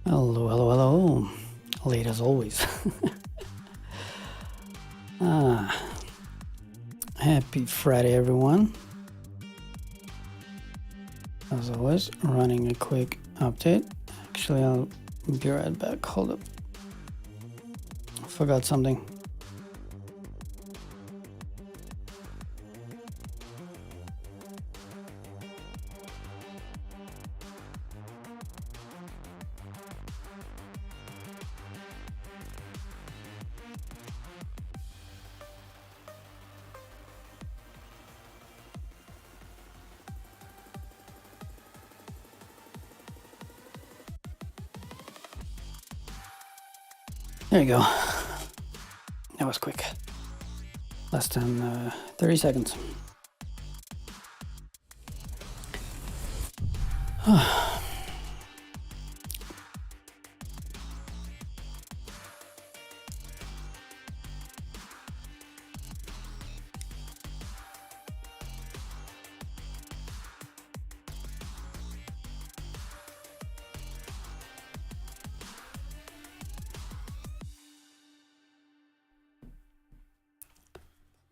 Hello, hello, hello. Late as always. Happy Friday, everyone. As always, running a quick update. Actually, I'll be right back. Hold up. Forgot something. There you go. That was quick. Less than 30 seconds.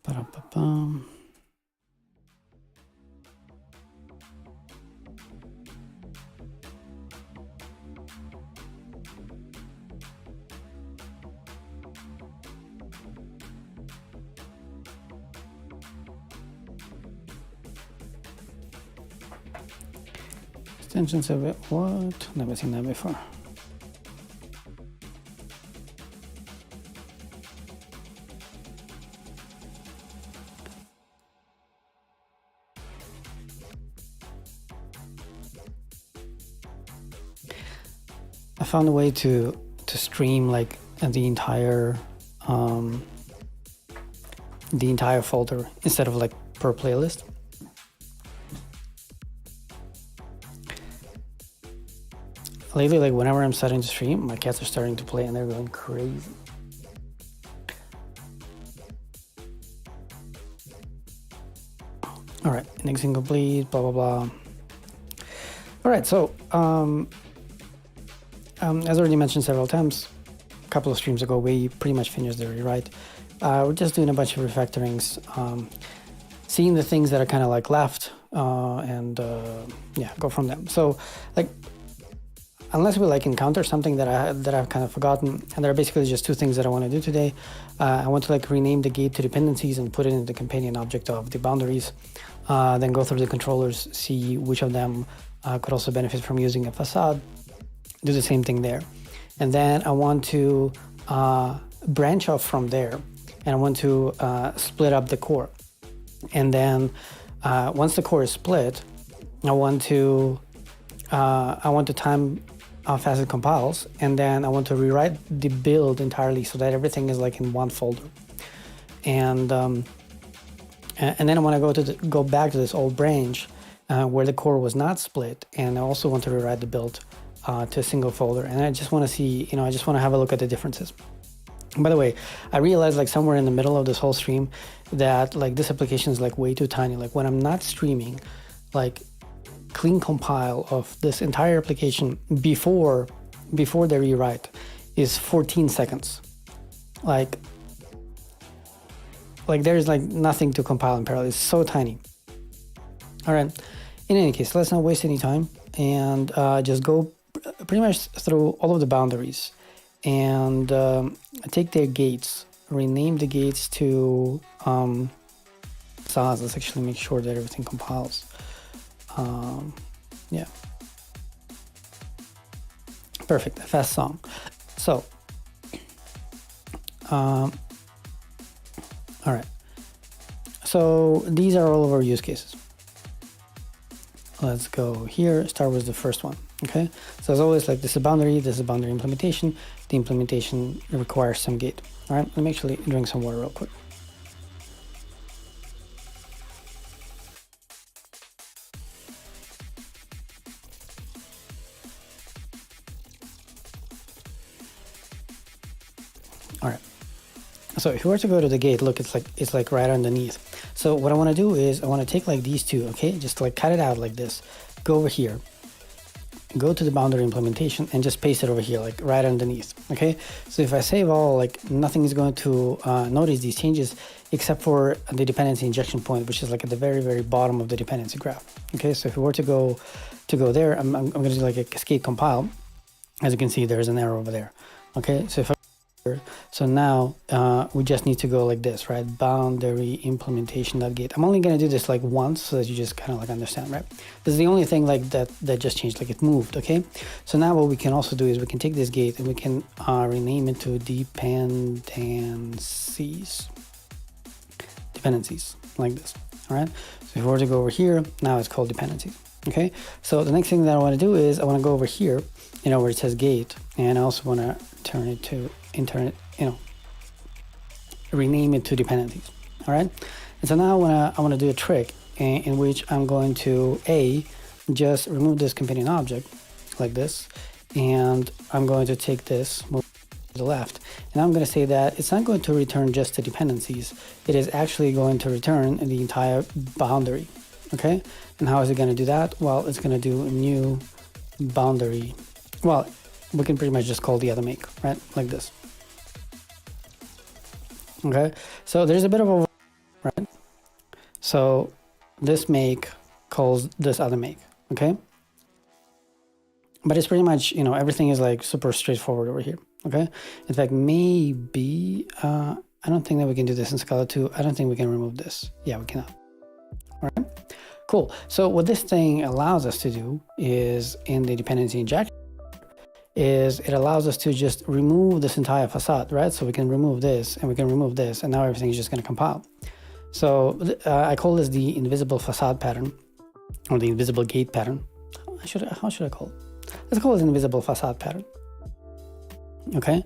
Ba-dum-ba-bum. Extensions of it. What? Never seen that before. I found a way to stream like the entire folder instead of like per playlist. Lately, like whenever I'm starting to stream, my cats are starting to play and they're going crazy. All right, indexing complete, blah, blah, blah. All right, so as already mentioned several times, a couple of streams ago, we pretty much finished the rewrite. We're just doing a bunch of refactorings, seeing the things that are kind of like left, and yeah, go from them. So like, unless we like encounter something that I've kind of forgotten, and there are basically just two things that I want to do today. I want to like rename the gate to dependencies and put it in the companion object of the boundaries. Then go through the controllers, see which of them could also benefit from using a facade. Do the same thing there. And then I want to branch off from there, and I want to split up the core. And then once the core is split, I want to time how fast it compiles, and then I want to rewrite the build entirely so that everything is like in one folder. And then I want to go back to this old branch where the core was not split, and I also want to rewrite the build to a single folder. And I just want to see, I just want to have a look at the differences. By the way, I realized like somewhere in the middle of this whole stream that like this application is like way too tiny. Like when I'm not streaming, like clean compile of this entire application before the rewrite is 14 seconds. Like there's like nothing to compile in parallel. It's so tiny. All right. In any case, let's not waste any time and just go pretty much through all of the boundaries and take their gates, rename the gates to SARs. Let's actually make sure that everything compiles. Yeah. Perfect. A fast song. So, all right. So these are all of our use cases. Let's go here. Start with the first one. Okay. So as always, like this is a boundary. This is a boundary implementation. The implementation requires some gate. All right. Let me actually drink some water real quick. All right. So if you were to go to the gate, look, it's like right underneath. So what I want to do is I want to take like these two, okay, just like cut it out like this, go over here, go to the boundary implementation and just paste it over here, like right underneath, okay? So if I save all, like nothing is going to notice these changes except for the dependency injection point, which is like at the very, very bottom of the dependency graph, okay? So if we were to go there, I'm gonna do like a cascade compile. As you can see, there's an error over there, okay? So if so now we just need to go like this, right? Boundary implementation.gate. I'm only gonna do this like once so that you just kind of like understand, right? This is the only thing like that just changed, like it moved, okay? So now what we can also do is we can take this gate and we can rename it to dependencies like this, all right? So if we were to go over here, now it's called dependencies, okay? So the next thing that I want to do is I want to go over here, you know, where it says gate, and I also want to turn it to internet, you know, rename it to dependencies, all right? And so now I want to do a trick in which I'm going to just remove this companion object like this, and I'm going to take this, move to the left, and I'm going to say that it's not going to return just the dependencies. It is actually going to return the entire boundary, okay? And how is it going to do that? Well, it's going to do a new boundary. Well, we can pretty much just call the other make, right? Like this. Okay, so there's a bit of a, right? So this make calls this other make, okay? But it's pretty much, you know, everything is like super straightforward over here, okay? In fact, maybe, I don't think that we can do this in Scala 2. I don't think we can remove this. Yeah, we cannot, all right? Cool, so what this thing allows us to do is in the dependency injection, is it allows us to just remove this entire facade, right? So we can remove this and we can remove this, and now everything is just going to compile. So I call this the invisible facade pattern, or the invisible gate pattern. How should I call it? Let's call it an invisible facade pattern. Okay,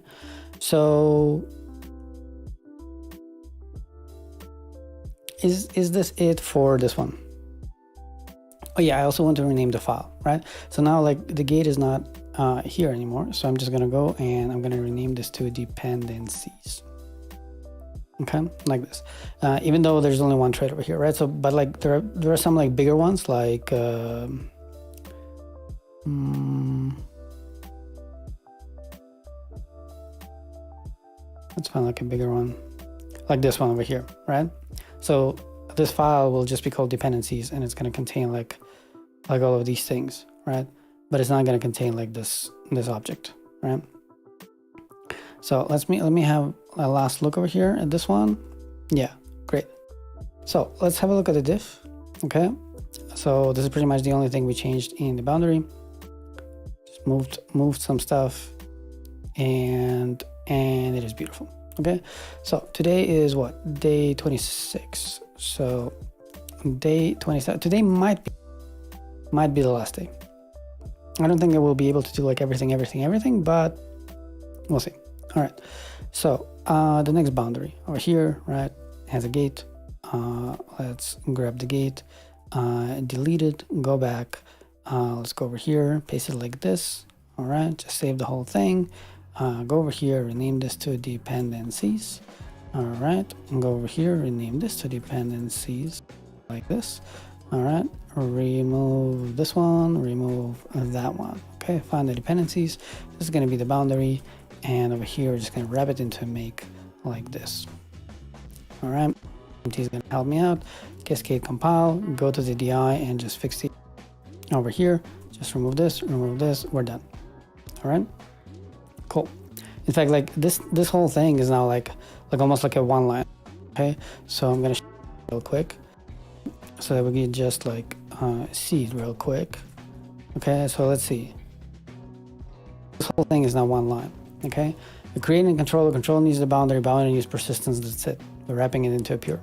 so is this it for this one? Oh yeah, I also want to rename the file, right? So now like the gate is not here anymore, so I'm just gonna go and I'm gonna rename this to dependencies, okay, like this, even though there's only one thread over here, right? So but like there are some like bigger ones, like let's find like a bigger one, like this one over here, right? So this file will just be called dependencies, and it's going to contain like all of these things, right? But it's not going to contain like this object, right? So let me have a last look over here at this one. Yeah, great. So let's have a look at the diff. Okay, so this is pretty much the only thing we changed in the boundary. Just moved some stuff, and it is beautiful. Okay, so today is what, day 26. So day 27. Today might be the last day. I don't think I will be able to do like everything, but we'll see. All right. So the next boundary over here, right, has a gate. Let's grab the gate, delete it, go back. Let's go over here, paste it like this. All right, just save the whole thing. Go over here, rename this to dependencies. All right, and go over here, rename this to dependencies like this. All right, remove this one, remove that one. Okay, find the dependencies. This is going to be the boundary, and over here, we're just going to wrap it into a make like this. All right, MT is going to help me out. Cascade compile, go to the DI and just fix it over here. Just remove this, we're done. All right, cool. In fact, like this whole thing is now like almost like a one line. Okay, so I'm gonna real quick so that we can just like see it real quick. Okay, so let's see. This whole thing is now one line. Okay, we're creating a controller. Control needs the boundary needs persistence. That's it. We're wrapping it into a pure.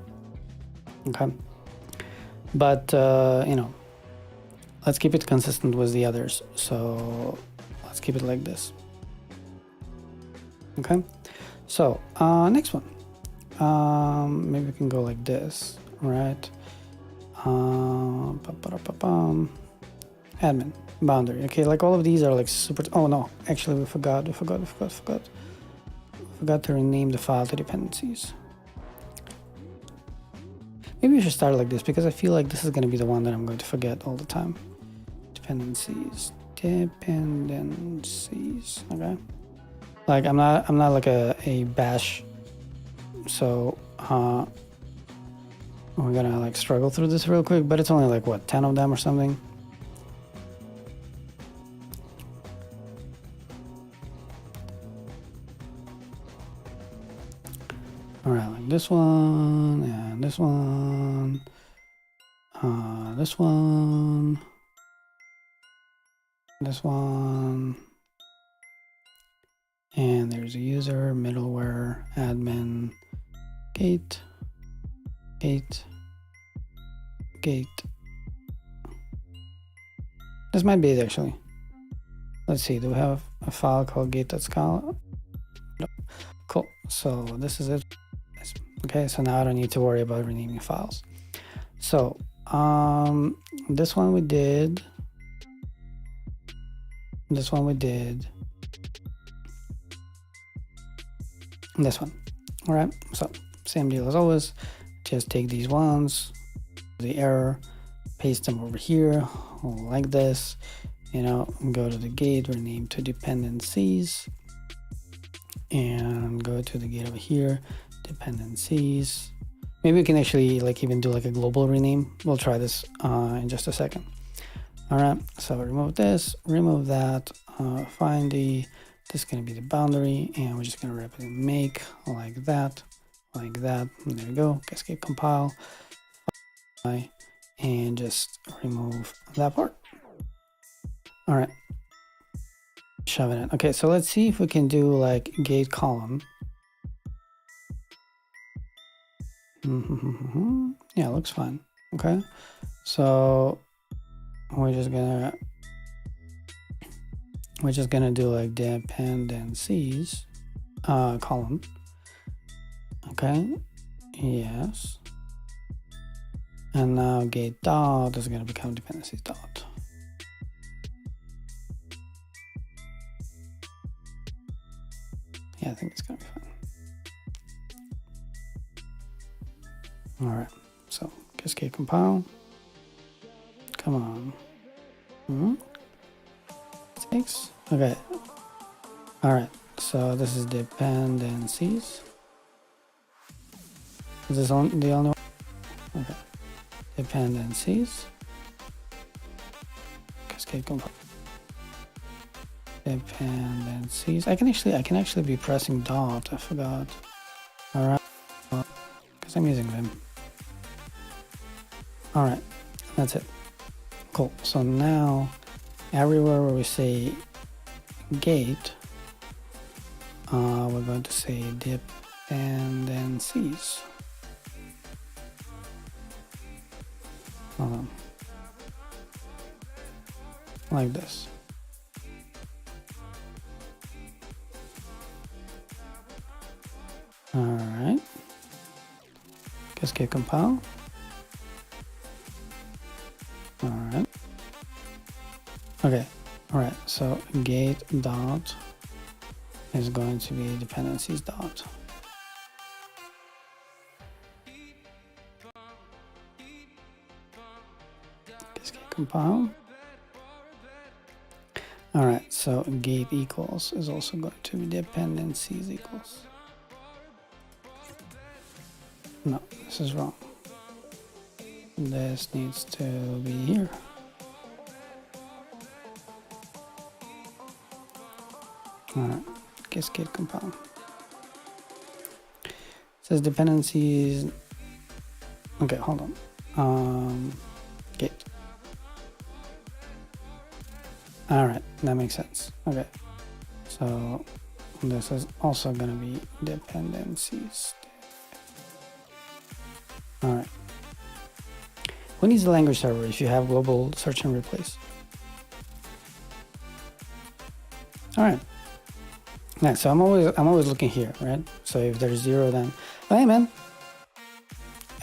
Okay, but you know, let's keep it consistent with the others. So let's keep it like this. Okay, so next one, maybe we can go like this, right? Admin boundary. Okay, like all of these are like super. Oh no, actually we forgot to rename the file to dependencies. Maybe we should start like this because I feel like this is going to be the one that I'm going to forget all the time. Dependencies dependencies. Okay, like I'm not like a bash, so we're gonna like struggle through this real quick, but it's only like what, 10 of them or something. All right, like this one and this one, this one, this one, and there's a user, middleware, admin, gate, gate, gate. This might be it actually. Let's see, do we have a file called gate.scala? No. Cool, so this is it. Okay, so now I don't need to worry about renaming files. So this one we did, this one we did, and this one. All right, so same deal as always. Just take these ones, the error, paste them over here like this, you know, go to the gate, rename to dependencies, and go to the gate over here, dependencies. Maybe we can actually like even do like a global rename. We'll try this in just a second. All right, so remove this, remove that, find the, this is going to be the boundary, and we're just going to rapidly make like that, and there we go, cascade compile, and just remove that part. All right, shove it in. Okay, so let's see if we can do like gate column. Yeah, it looks fine. Okay, so we're just gonna do like dependencies column. Okay, yes, and now gate dot is gonna become dependencies dot. Yeah, I think it's gonna be fine. All right, so cascade compile. Come on. 6. Okay. All right, so this is dependencies. Is this the only one? Okay. Dependencies. Cascade compile. Dependencies. I can actually be pressing dot. I forgot. All right, because I'm using them. All right, that's it. Cool. So now everywhere where we say gate, we're going to say dependencies. Like this. All right. Cascade compile. All right. Okay. All right. So gate dot is going to be dependencies dot. Cascade compile. All right. So gate equals is also going to be dependencies equals. No, this is wrong. This needs to be here. All right, cascade compile. It says dependencies. Okay, hold on. Gate. All right, that makes sense. Okay, so this is also gonna be dependencies. All right. Who needs a language server if you have global search and replace? All right. Yeah, so I'm always looking here, right? So if there's 0, then oh, hey man,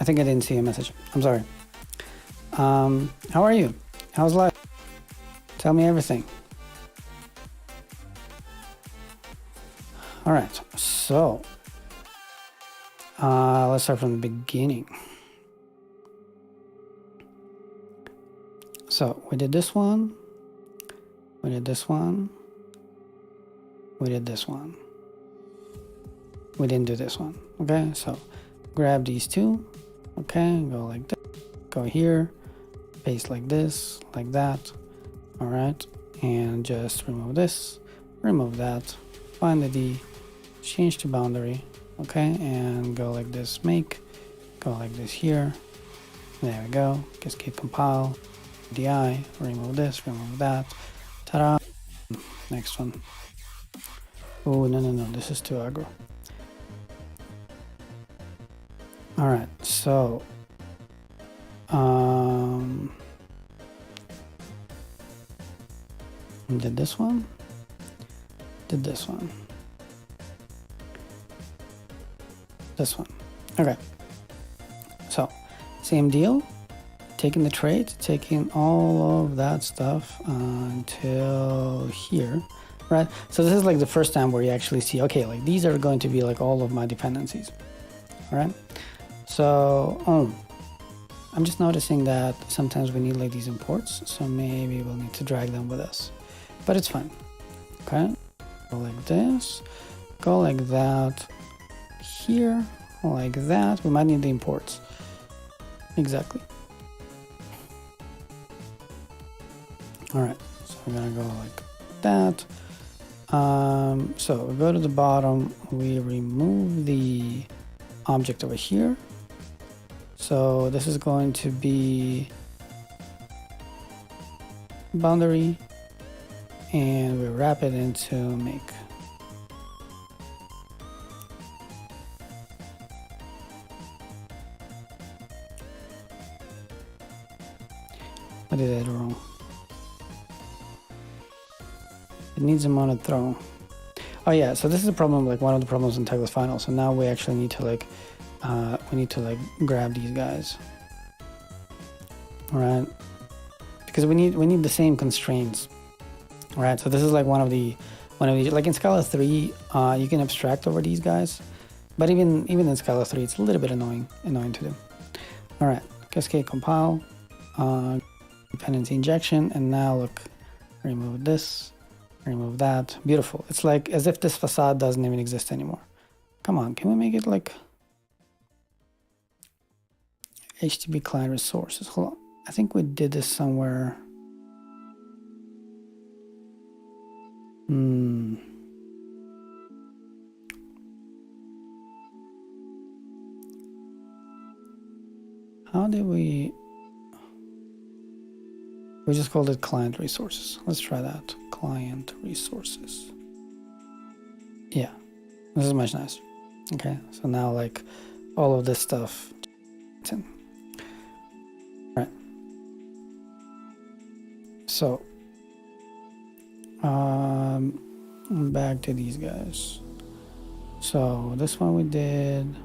I think I didn't see a message. I'm sorry. How are you? How's life? Tell me everything. All right. So let's start from the beginning. So we did this one. We did this one. We did this one. We didn't do this one. Okay, so grab these two. Okay, go like this. Go here. Paste like this, like that. All right, and just remove this. Remove that. Find the D. Change to boundary. Okay, and go like this. Make. Go like this here. There we go. Cascade compile. DI. Remove this. Remove that. Ta-da. Next one. Oh, no, no, no. This is too aggro. All right, so did this one, did this one, this one. Okay, so same deal, taking the trait, taking all of that stuff until here, right? So this is like the first time where you actually see, okay, like these are going to be like all of my dependencies, all right? So, I'm just noticing that sometimes we need like these imports, so maybe we'll need to drag them with us, but it's fine. Okay, go like this, go like that, here, like that. We might need the imports. Exactly. All right, so we're gonna go like that. So we go to the bottom, we remove the object over here. So this is going to be boundary, and we wrap it into make. I did it wrong. It needs a mounted throw. Oh yeah, so this is a problem, like one of the problems in Tegless Final. So now we actually need to like grab these guys. All right, because we need the same constraints. All right, so this is like one of these, like in Scala 3, you can abstract over these guys, but even in Scala 3, it's a little bit annoying to do. All right, cascade compile, dependency injection, and now look, remove this, remove that. Beautiful. It's like as if this facade doesn't even exist anymore. Come on, can we make it like HTTP client resources? Hold on, I think we did this somewhere. How did we just called it client resources. Let's try that. Client resources. Yeah, this is much nicer. Okay, so now like all of this stuff. All right. So back to these guys. So this one we did.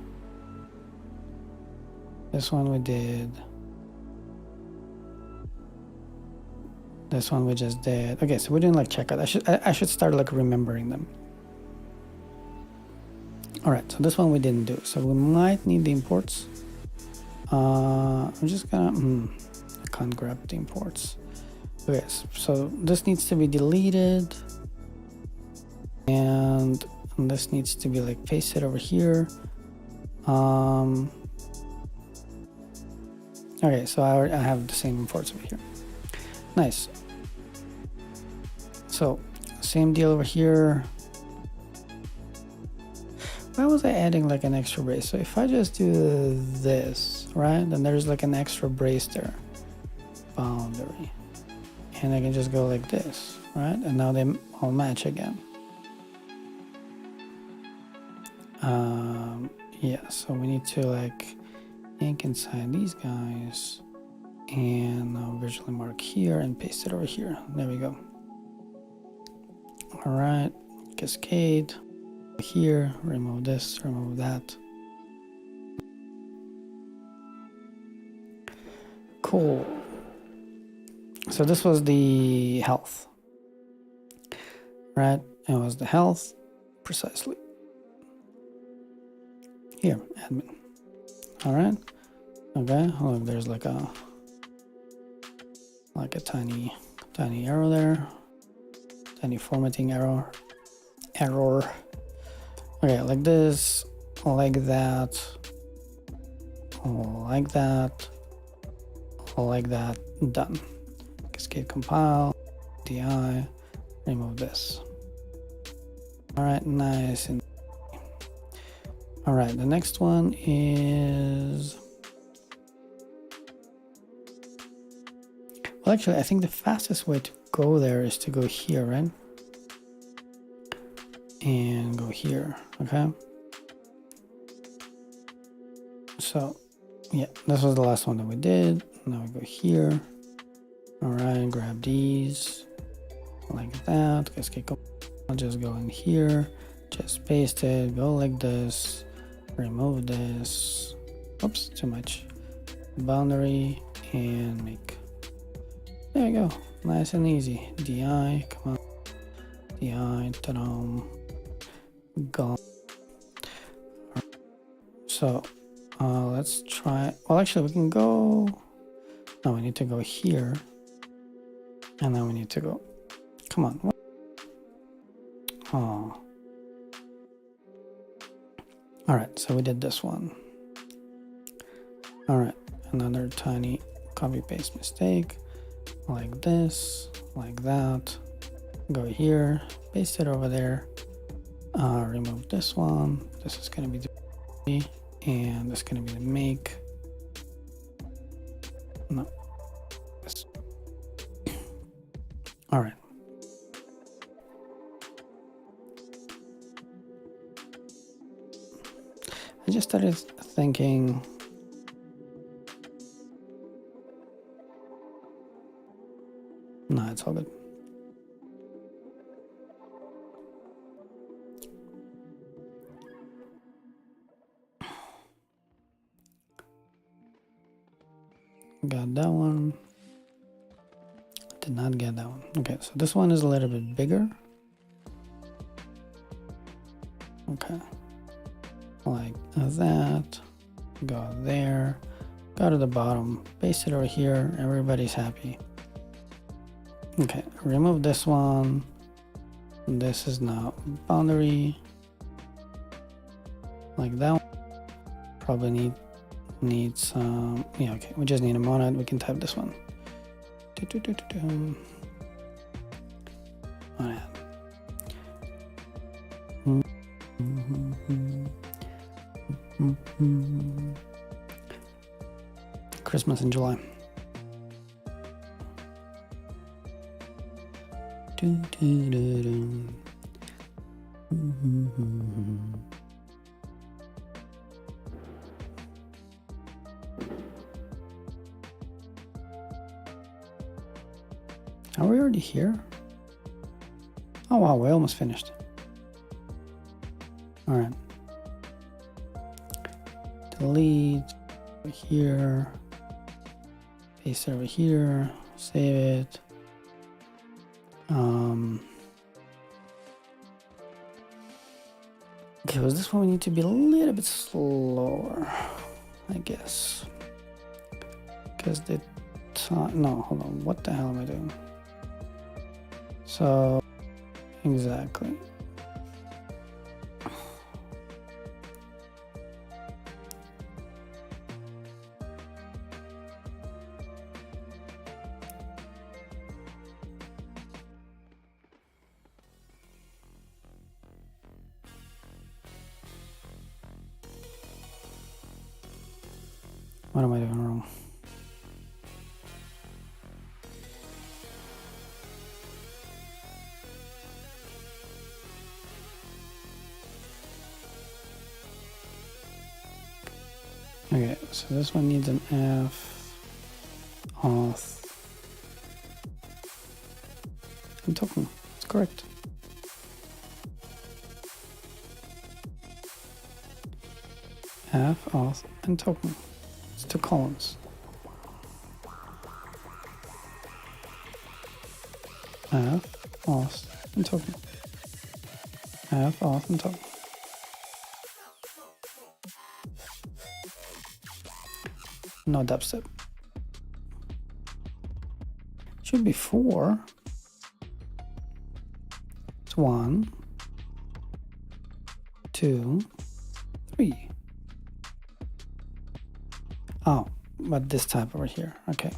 This one we did. This one we just did. Okay, so we're doing like checkout. I should start like remembering them. All right, so this one we didn't do. So we might need the imports. I'm just gonna. I can't grab the imports. Okay, so this needs to be deleted, and this needs to be like pasted over here. Okay, so I have the same imports over here. Nice. So same deal over here. Why was I adding like an extra brace? So if I just do this, right, then there's like an extra brace there. Boundary. And I can just go like this, right? And now they all match again. Yeah, so we need to like ink inside these guys and now visually mark here and paste it over here. There we go. All right, cascade here, remove this, remove that. Cool. So this was the health, right? It was the health, precisely. Here, admin. All right. Okay. Oh, look, there's like a tiny arrow there. any formatting error. Okay, like this, like that, like that, like that, done. Cascade compile, DI, remove this. All right, nice. And all right, the next one is, well, actually, I think the fastest way to go there is to go here, right? And go here, okay? So, yeah, this was the last one that we did. Now we go here. All right, grab these like that. I'll just go in here, just paste it, go like this, remove this. Oops, too much. Boundary and make. There you go, nice and easy. DI, come on. DI, ta-dum. Gone. So let's try. Well, actually, we can go. No, we need to go here, and then we need to go. Come on. Oh. All right. So we did this one. All right. Another tiny copy paste mistake, like this, like that. Go here, paste it over there. Remove this one. This is going to be the, and this is going to be the make. No. This. All right. I just started thinking, no, it's all good. Got that one. Did not get that one. Okay, so this one is a little bit bigger. Okay. Like that. Go there. Go to the bottom. Paste it over here. Everybody's happy. Okay, remove this one. This is now boundary. Like that one. Probably need some, yeah, okay, we just need a monad. We can type this one. Monad. Christmas in July. Are we already here? Oh wow, we almost finished. All right. Delete over here. Paste it over here. Save it. Okay, was this one we need to be a little bit slower, I guess. Because the time, no, hold on, what the hell am I doing? So, exactly. What am I doing wrong? Okay, so this one needs an F, auth, and token. It's correct. F, auth, and token. It's 2 columns. F, auth, and token. F, auth, and token. No dubstep. Should be 4. 1, 2, 3. Oh, but this type over here. Okay.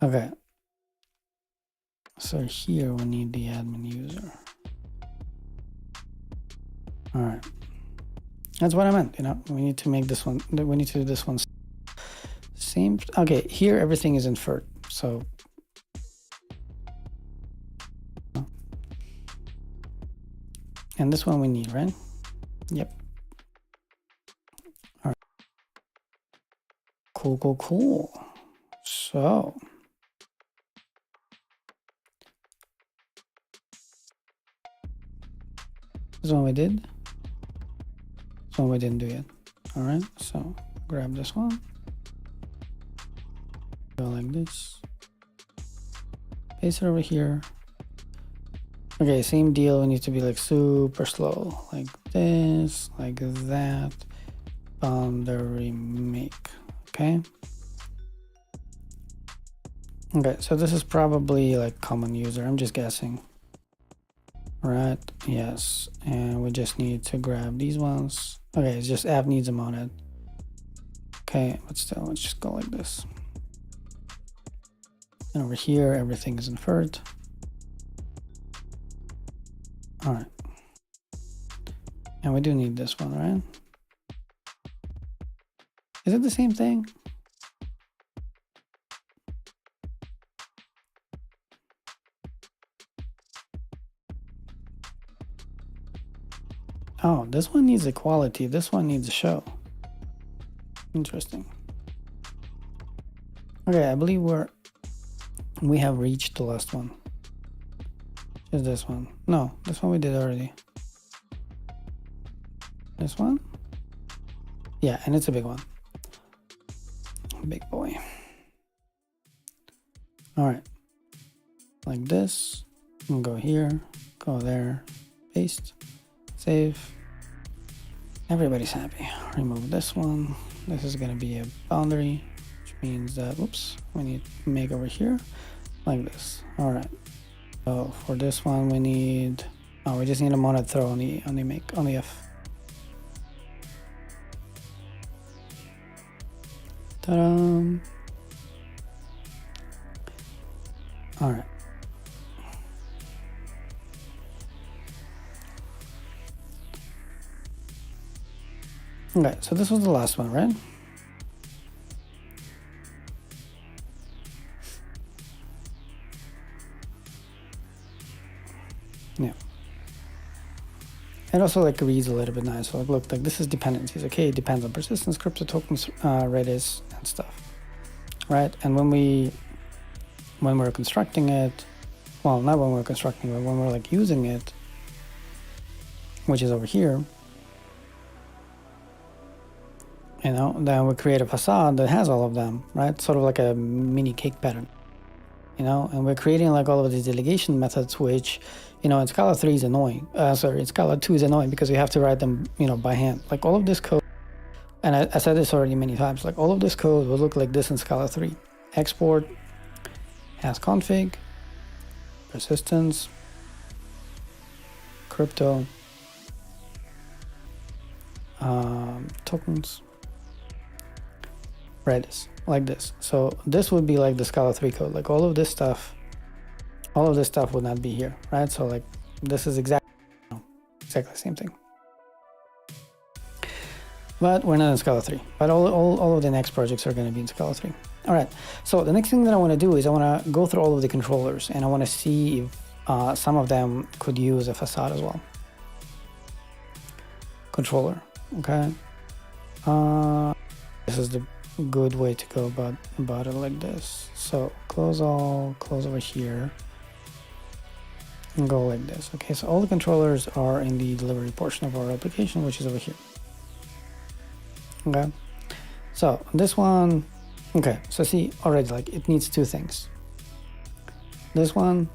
Okay. So here we need the admin user. All right. That's what I meant, you know, we need to make this one, we need to do this one same. Okay, here everything is inferred. So and this one we need, right? Yep. All right. Cool, cool, cool. So this one we did. This one we didn't do yet. All right, so grab this one. Go like this. Paste it over here. Okay, same deal. We need to be like super slow, like this, like that. Boundary make. Okay. Okay, so this is probably like common user. I'm just guessing. Right? Yes. And we just need to grab these ones. Okay, it's just app needs them on it. Okay, but still, let's just go like this. And over here, everything is inferred. All right. And we do need this one, right? Is it the same thing? Oh, this one needs equality. This one needs a show. Interesting. Okay, I believe we have reached the last one. Just this one. No, this one we did already. This one? Yeah, and it's a big one. Big boy. All right. Like this. And go here, go there, paste, save. Everybody's happy. Remove this one. This is gonna be a boundary, which means that, oops, we need to make over here like this. All right. So for this one, we need, oh, we just need a monad throw on the F. Ta-da! All right. Okay, so this was the last one, right? Yeah. It also like reads a little bit nice. So like, look, like this is dependencies. Okay, it depends on persistence, crypto tokens, Redis, and stuff, right? And when we're constructing it, well, not when we're constructing it, but when we're like using it, which is over here, you know, then we create a facade that has all of them, right? Sort of like a mini cake pattern, you know, and we're creating like all of these delegation methods, which, you know, in Scala 3 is annoying. In Scala 2 is annoying because you have to write them, you know, by hand. Like all of this code, and I said this already many times, like all of this code will look like this in Scala 3. Export has config, persistence, crypto, tokens, Redis, like this. So this would be like the Scala 3 code. Like all of this stuff would not be here, right? So like this is exactly the same thing. But we're not in Scala 3. But all of the next projects are going to be in Scala 3. All right. So the next thing that I want to do is I want to go through all of the controllers, and I want to see if some of them could use a facade as well. Controller. Okay. This is the good way to go about it, like this. So close all, close over here, and go like this. Okay, so all the controllers are in the delivery portion of our application, which is over here. Okay, so this one, okay, so see already, like it needs two things. This one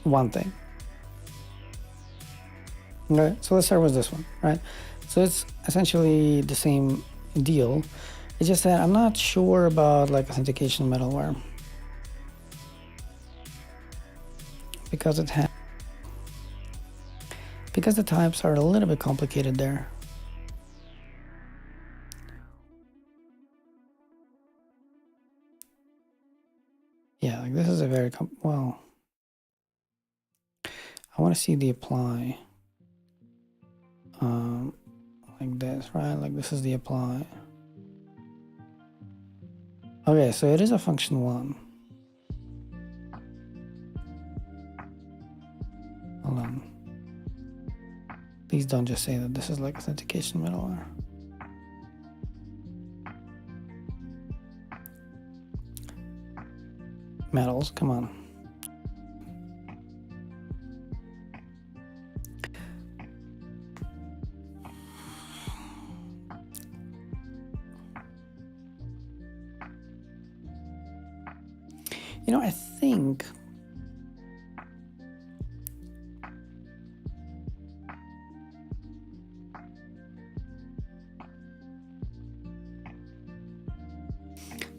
thing. Okay, so let's start with this one, right? So it's essentially the same deal, It's just that I'm not sure about like authentication middleware because because the types are a little bit complicated there. Yeah, like this is a very well. I want to see the apply. Like this, right? Like this is the apply. Okay, so it is a function 1. Hold on. Please don't just say that this is like authentication middleware. Metals, come on. You know, I think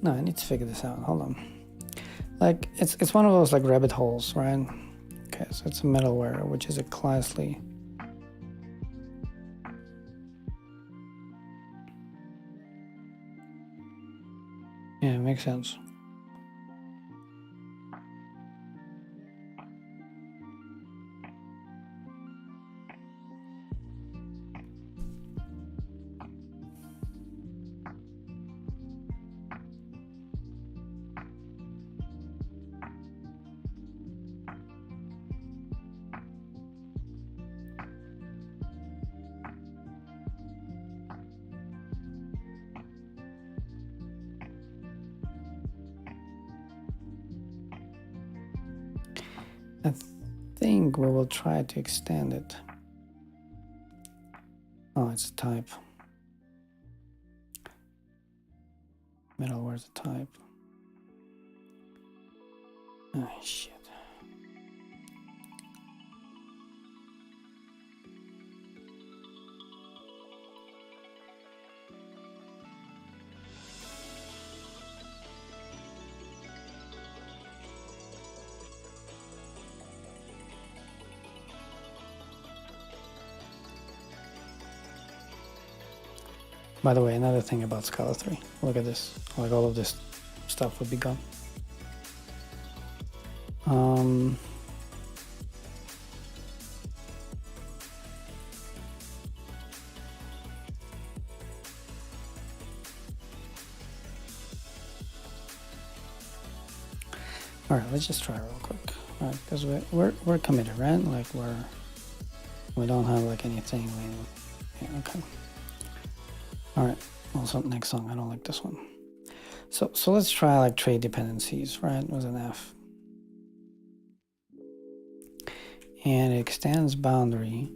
no, I need to figure this out. Hold on. Like it's one of those like rabbit holes, right? Okay, so it's a middleware, which is a classly. Yeah, it makes sense. I think we will try to extend it. Oh, it's a type. Middleware is a type. Oh, shit. By the way, another thing about Scala 3. Look at this. Like all of this stuff would be gone. All right, let's just try real quick. All right, because we're committed, right? Like we don't have like anything. Yeah, okay. All right. Also, next song. I don't like this one. So let's try like trade dependencies, right? It was an F. And it extends boundary.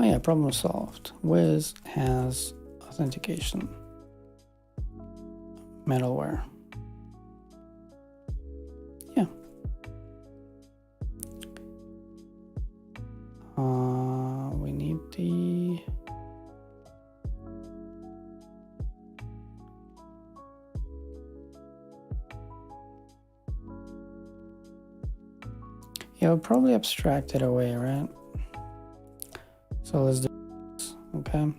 Oh yeah, problem solved. Wiz has authentication. Middleware. Yeah. We need the we'll probably abstract it away, right? So let's do this, okay?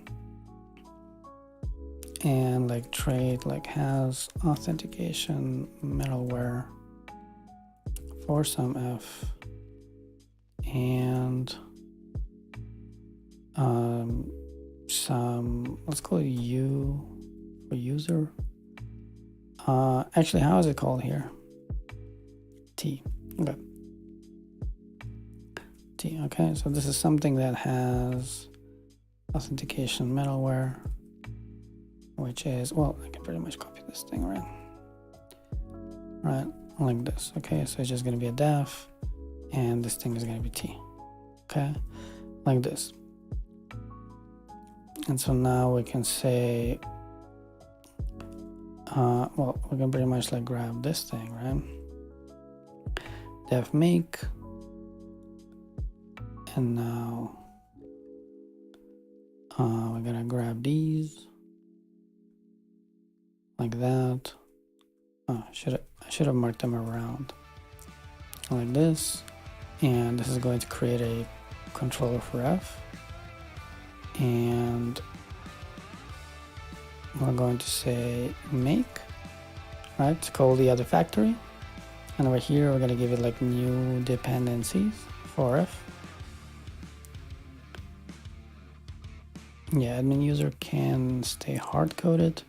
And like trade like has authentication middleware for some F and some, let's call it U for user. Actually, how is it called here? T. Okay. T. Okay, so this is something that has authentication middleware, which is, well, I can pretty much copy this thing, right? Right, like this. Okay, so it's just going to be a def, and this thing is going to be T. Okay, like this. And so now we can say well, we can pretty much like grab this thing, right? Def make, and now we're gonna grab these like that. Oh, I should have marked them around like this, and this is going to create a controller for F, and we're going to say make, right, to call the other factory, and over here we're going to give it like new dependencies for F. Yeah, admin user can stay hard-coded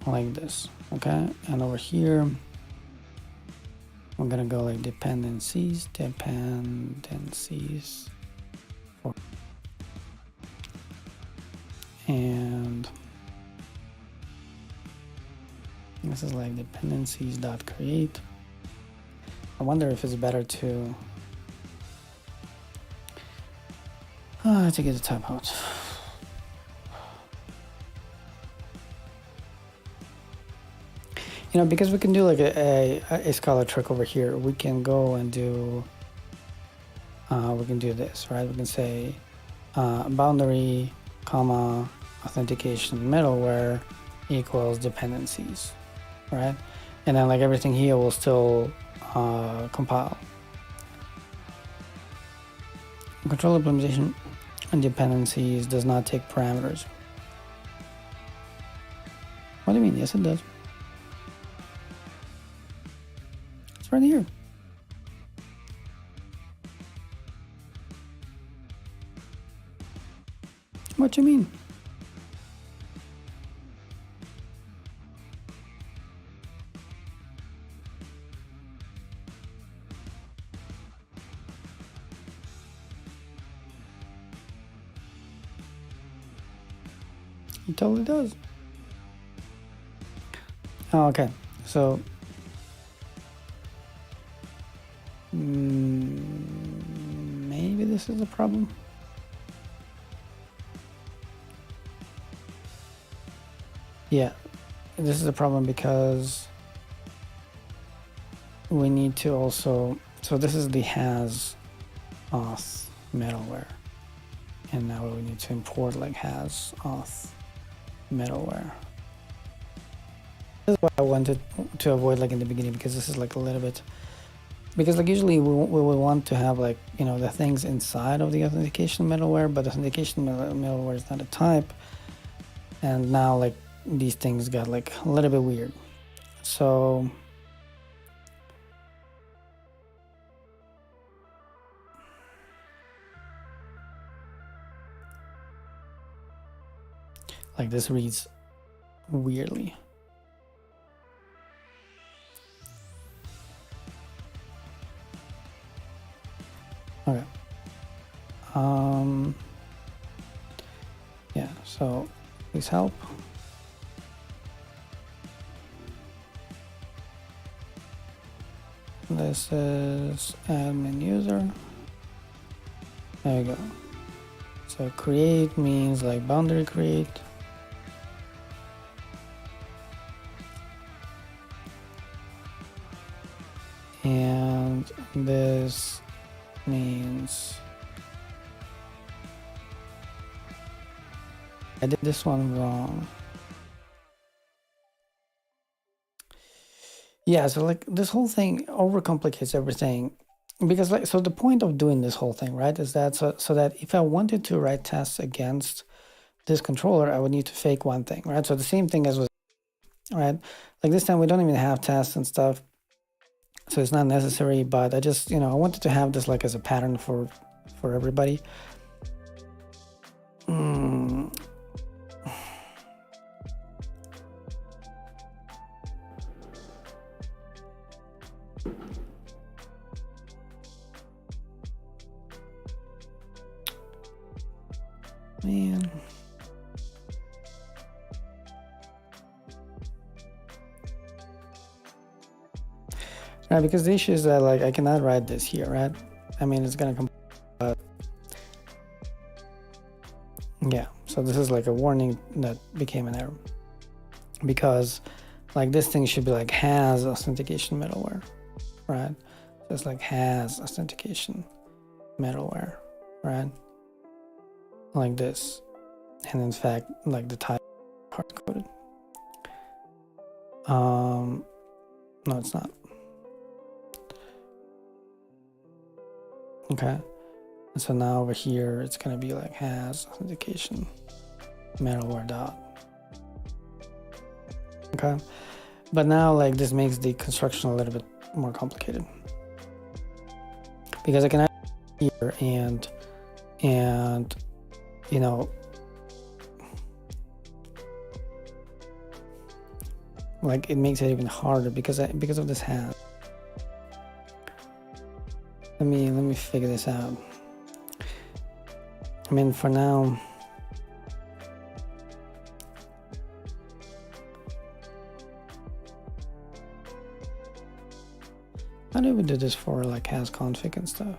like this, okay? And over here we're gonna go like dependencies for, and this is like dependencies.create. I wonder if it's better to get the tab out. You know, because we can do like a Scala trick over here, we can go and do, we can do this, right? We can say boundary, comma, authentication middleware equals dependencies, right? And then like everything here will still compile. Control implementation and dependencies does not take parameters. What do you mean? Yes, it does. It's right here. What you mean? It totally does. Oh, okay, so maybe this is a problem. Yeah, this is a problem because we need to also, so this is the has auth middleware, and now we need to import like has auth middleware. This is what I wanted to avoid like in the beginning, because this is like a little bit, because like usually we will want to have like, you know, the things inside of the authentication middleware, but the authentication middleware is not a type, and now like these things got like a little bit weird. So like this reads weirdly. Okay. Yeah, so please help. This is admin user. There you go. So create means like boundary create. And this means I did this one wrong. Yeah, so like this whole thing overcomplicates everything, because like, so the point of doing this whole thing, right, is that so that if I wanted to write tests against this controller, I would need to fake one thing, right? So the same thing as was, right? Like this time we don't even have tests and stuff, so it's not necessary, but I just, you know, I wanted to have this like as a pattern for everybody. Man. Right, because the issue is that like I cannot write this here, right? I mean, it's gonna come, but yeah, so this is like a warning that became an error. because like this thing should be like has authentication middleware, right? Just like has authentication middleware, right? Like this. And in fact, like the type hard coded. No, it's not. Okay. And so now over here, it's gonna be like has authentication middleware dot. Okay. But now like this makes the construction a little bit more complicated, because I can add here and you know, like it makes it even harder because of this has. Let me figure this out. I mean, for now, how do we do this for like has config and stuff?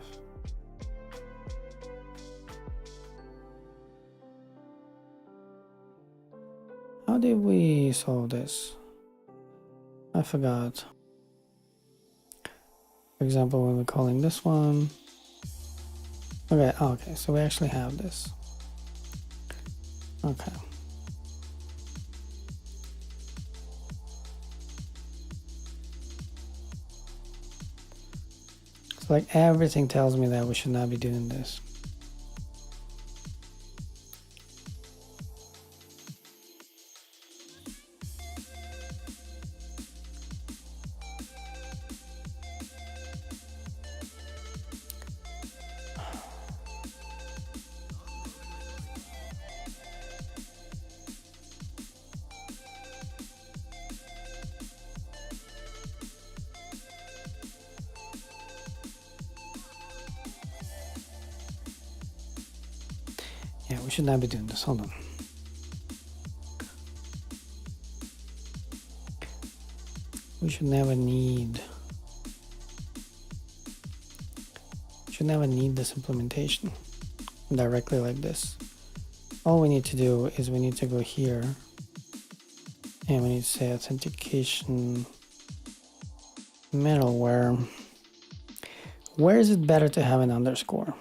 How did we solve this? I forgot. For example, when we're calling this one. Okay, okay, so we actually have this. Okay. So like everything tells me that we should not be doing this. Yeah, we should not be doing this. Hold on. We should never need this implementation directly like this. All we need to do is we need to go here and we need to say authentication middleware. Where is it better to have an underscore?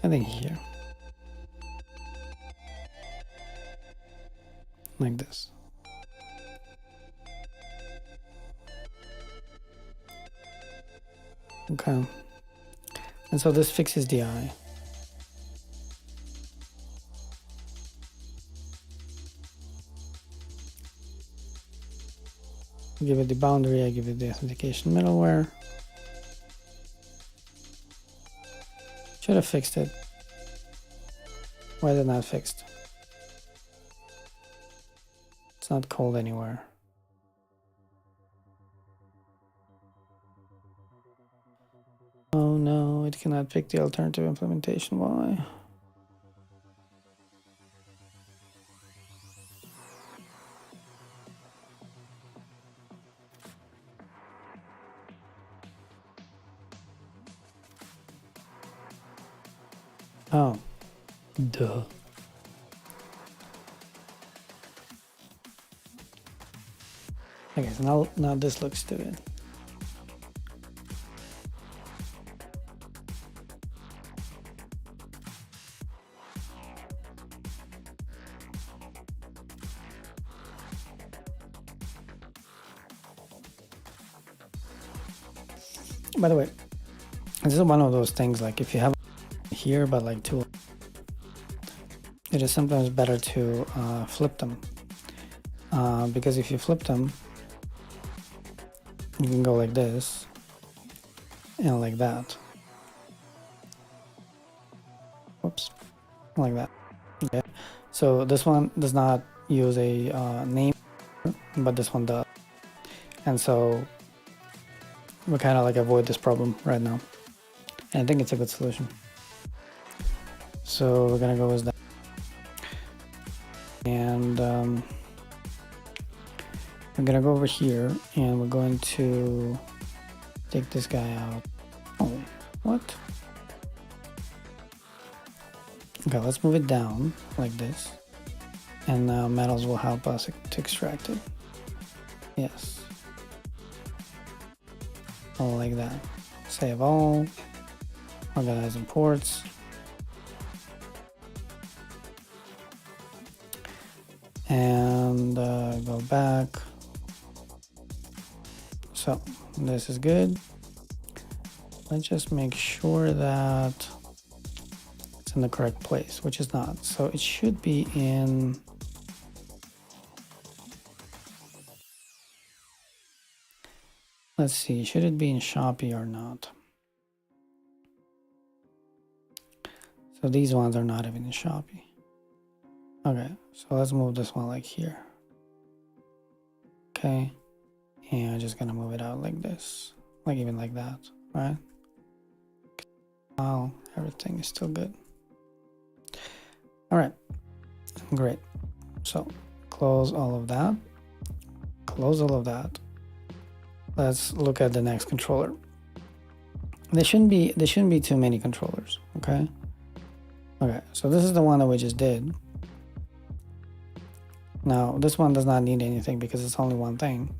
I think here. Like this. Okay. And so this fixes the I. Give it the boundary, I give it the authentication middleware. Should have fixed it. Why is it not fixed? It's not called anywhere. Oh no, it cannot pick the alternative implementation. Why? Oh, duh. Okay, so now this looks stupid. By the way, this is one of those things, like if you have here but like two, it is sometimes better to flip them, because if you flip them, you can go like this and like that. Whoops, like that. Okay, so this one does not use a name, but this one does, and so we kind of like avoid this problem right now, and I think it's a good solution. So we're gonna go with that, and we're gonna go over here and we're going to take this guy out. Oh, what? Okay, let's move it down like this. And now metals will help us to extract it. Yes. All like that. Save all. Organize imports. And go back. So this is good. Let's just make sure that it's in the correct place, which is not. So it should be in. Let's see, should it be in Shopee or not? So these ones are not even in Shopee. Okay, so let's move this one like here. Okay, and I'm just gonna move it out like this, like even like that, right? Wow, everything is still good. All right, great. So close all of that. Close all of that. Let's look at the next controller. There shouldn't be too many controllers. Okay. Okay, so this is the one that we just did. Now this one does not need anything because it's only one thing.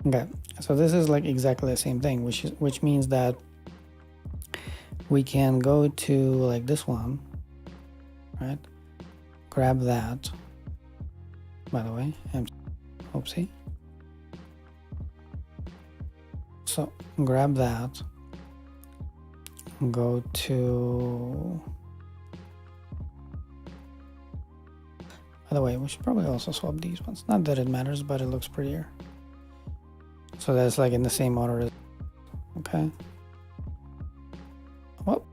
Okay, so this is like exactly the same thing, which means that we can go to like this one, right? Grab that. By the way, oopsie. So grab that. Go to. By the way, we should probably also swap these ones. Not that it matters, but it looks prettier. So that's like in the same order as. Okay. Whoa.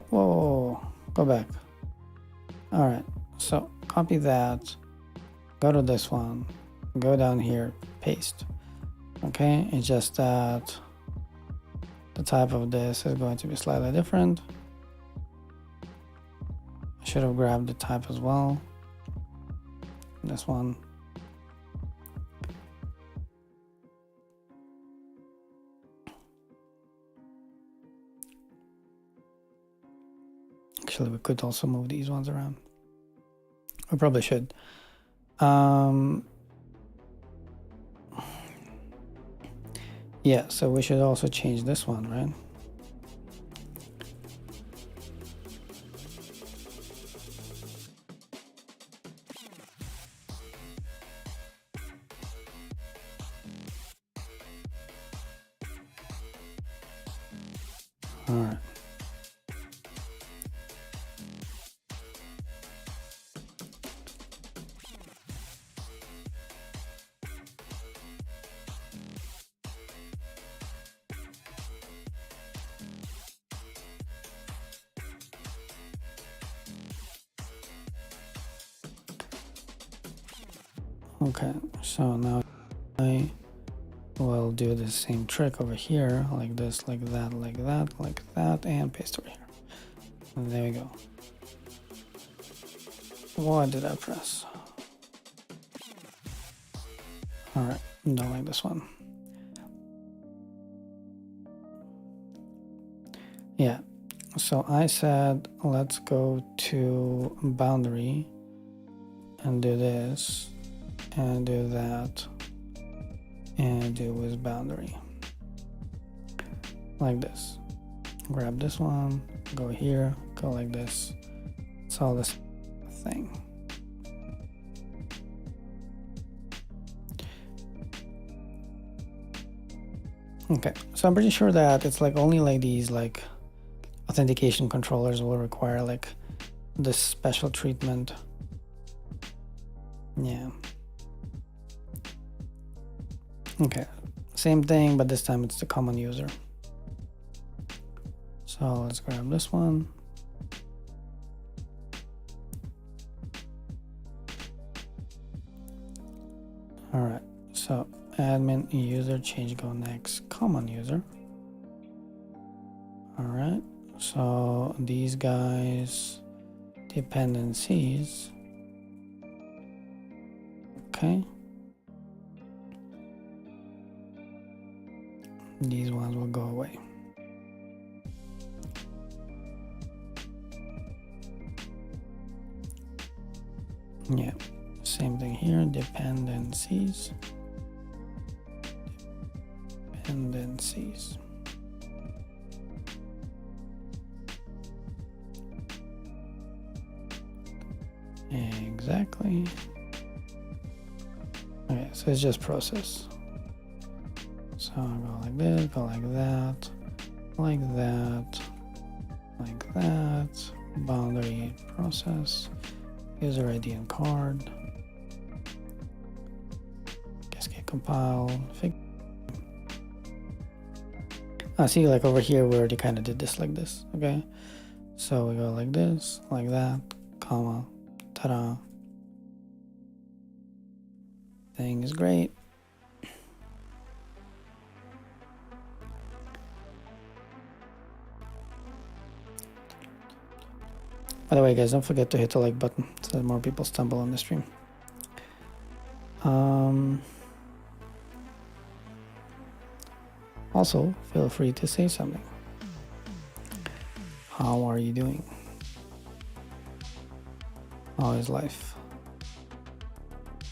Whoa. Go back. All right. So copy that. Go to this one. Go down here. Paste. Okay. It's just that the type of this is going to be slightly different. I should have grabbed the type as well. This one. Actually, we could also move these ones around. We probably should. Yeah, so we should also change this one, right? All right. Okay, so now I will do the same trick over here, like this, like that, like that, like that, and paste over here. And there we go. What did I press? All right, don't like this one. Yeah, so I said, let's go to boundary and do this and do that and do with boundary like this. Grab this one, go here, go like this. It's all this thing. Okay, so I'm pretty sure that it's like only like these like authentication controllers will require like this special treatment. Yeah. Okay, same thing, but this time it's the common user. So let's grab this one. All right, so admin user change go next common user. All right, so these guys dependencies. Okay. These ones will go away. Yeah, same thing here, dependencies. Dependencies. Exactly. Okay, so it's just process. So I'll go like this, go like that, like that, like that, boundary process, user ID and card, cascade compile, see, like over here we already kind of did this like this. Okay, so we go like this, like that, comma, ta-da. Thing is great. By the way, guys, don't forget to hit the like button so that more people stumble on the stream. Also, feel free to say something. How are you doing? How is life?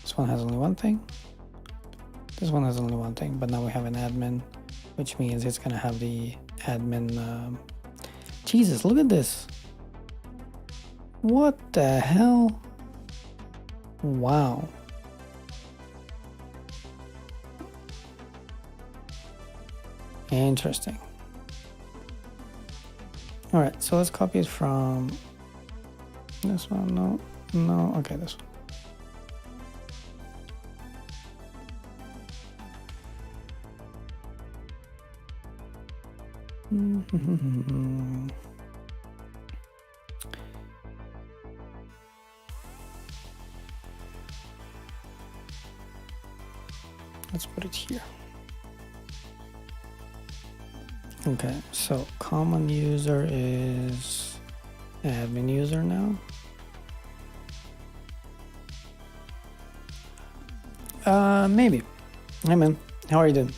This one has only one thing. This one has only one thing, but now we have an admin, which means it's gonna have the admin. Jesus, look at this. What the hell? Wow. Interesting. All right, so let's copy it from this one. No, okay, this one. Let's put it here. Okay, so common user is admin user now. Maybe. Hey man, how are you doing?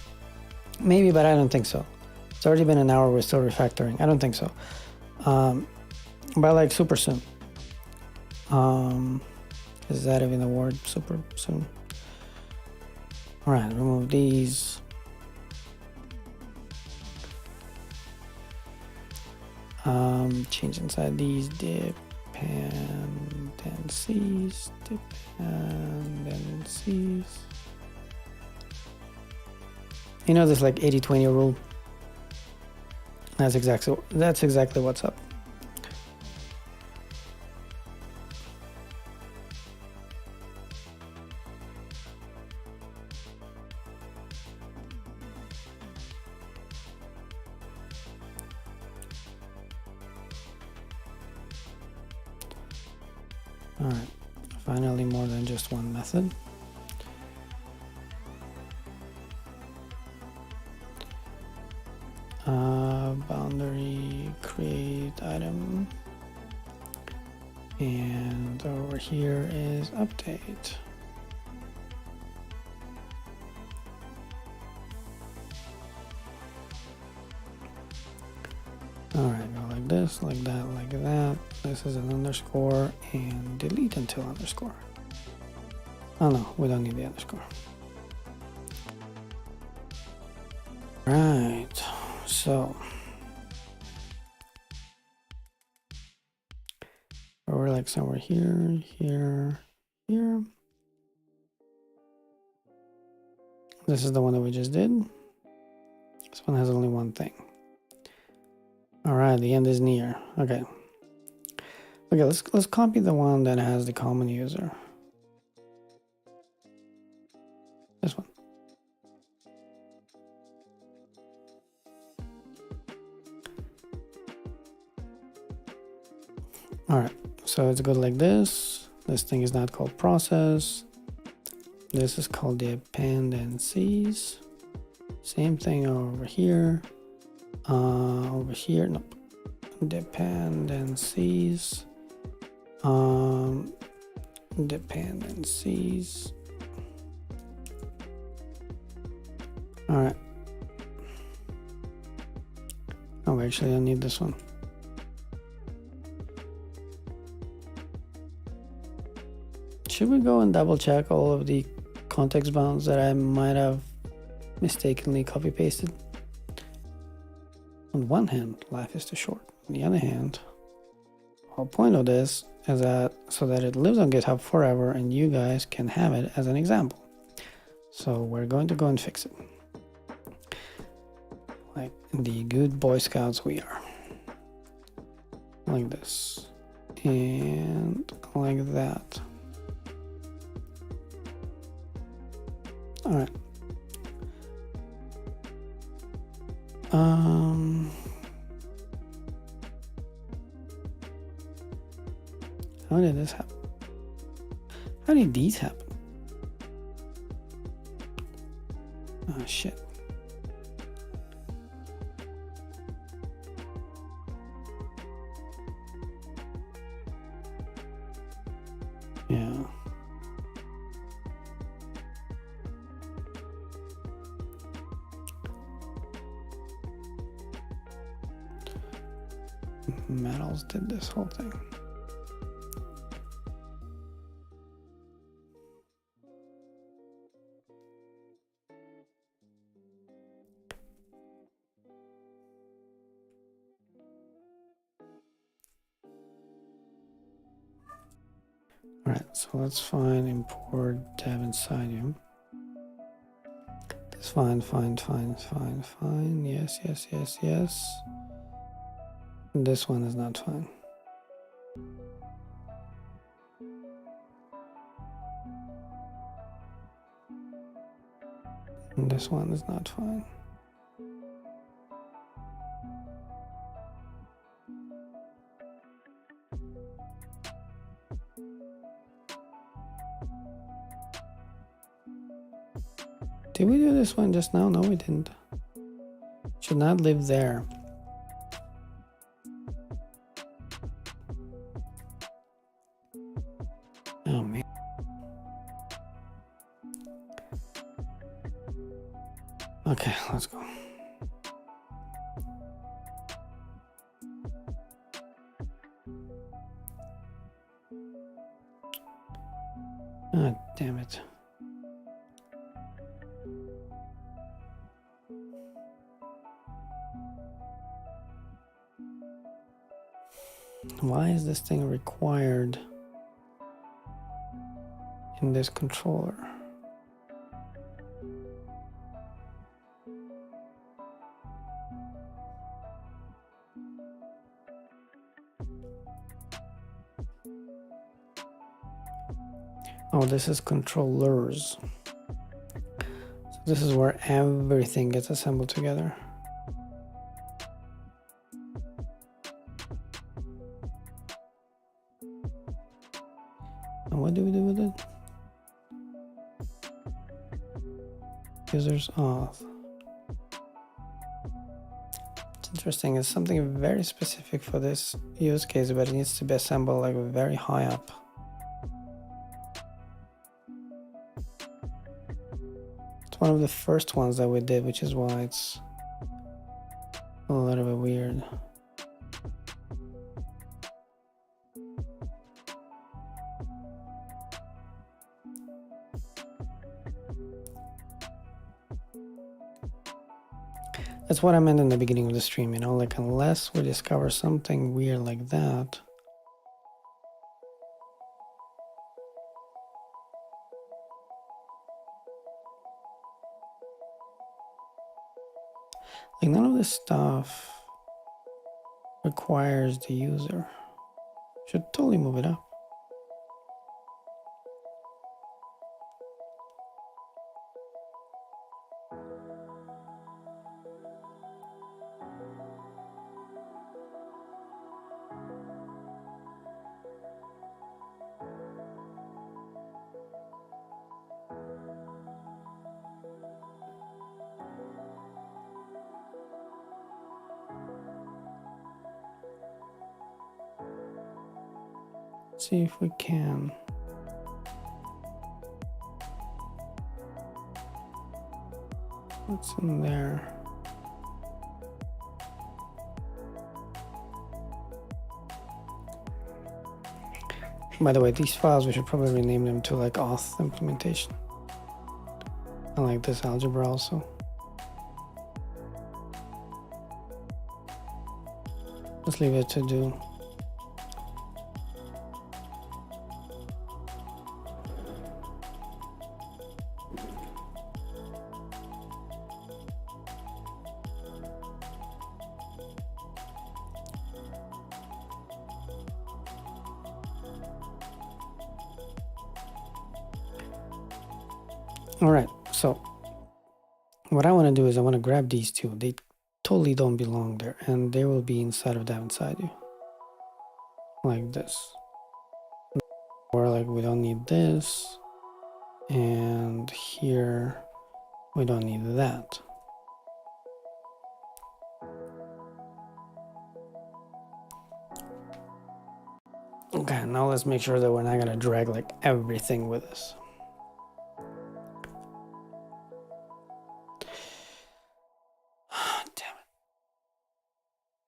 Maybe, but I don't think so. It's already been an hour, we're still refactoring. I don't think so. But like super soon. Is that even a word? Super soon. All right, remove these. Change inside these dependencies. You know this like 80-20 rule? That's exactly what's up. All right, finally more than just one method. Boundary create item, and over here is update. All right, go like this, like that, like that. This is an underscore and delete until underscore. Oh no, we don't need the underscore. Right, so we're like somewhere here, here, here. This is the one that we just did. This one has only one thing. All right, the end is near. Okay. Okay, let's copy the one that has the common user. This one. All right, so it's good like this. This thing is not called process. This is called dependencies. Same thing over here. Over here, nope. Dependencies. Dependencies. All right. Oh, actually, I need this one. Should we go and double check all of the context bounds that I might have mistakenly copy pasted? On one hand, life is too short. On the other hand, the whole point of this is that so that it lives on GitHub forever and you guys can have it as an example. So we're going to go and fix it. Like the good Boy Scouts we are. Like this. And like that. All right. How did this happen? How did these happen? Oh shit. Yeah. Metals did this whole thing. All right, so let's find import dev inside you. It's fine. Yes. This one is not fine. And this one is not fine. Did we do this one just now? No, we didn't. Should not live there. Oh, man. Okay, let's go. Ah, damn it. Why is this thing required in this controller? Oh, this is controllers. So this is where everything gets assembled together. And what do we do with it? Users auth. It's interesting. It's something very specific for this use case, but it needs to be assembled like very high up. It's one of the first ones that we did, which is why it's a little bit weird. That's what I meant in the beginning of the stream, you know, like unless we discover something weird like that. Like none of this stuff requires the user. Should totally move it up. See if we can. What's in there? By the way, these files, we should probably rename them to like auth implementation. I like this algebra also. Let's leave it to do. All right, so what I want to do is I want to grab these two. They totally don't belong there, and they will be inside of that inside you. Like this. Or like we don't need this. And here we don't need that. Okay, now let's make sure that we're not gonna drag like everything with us. Damn it.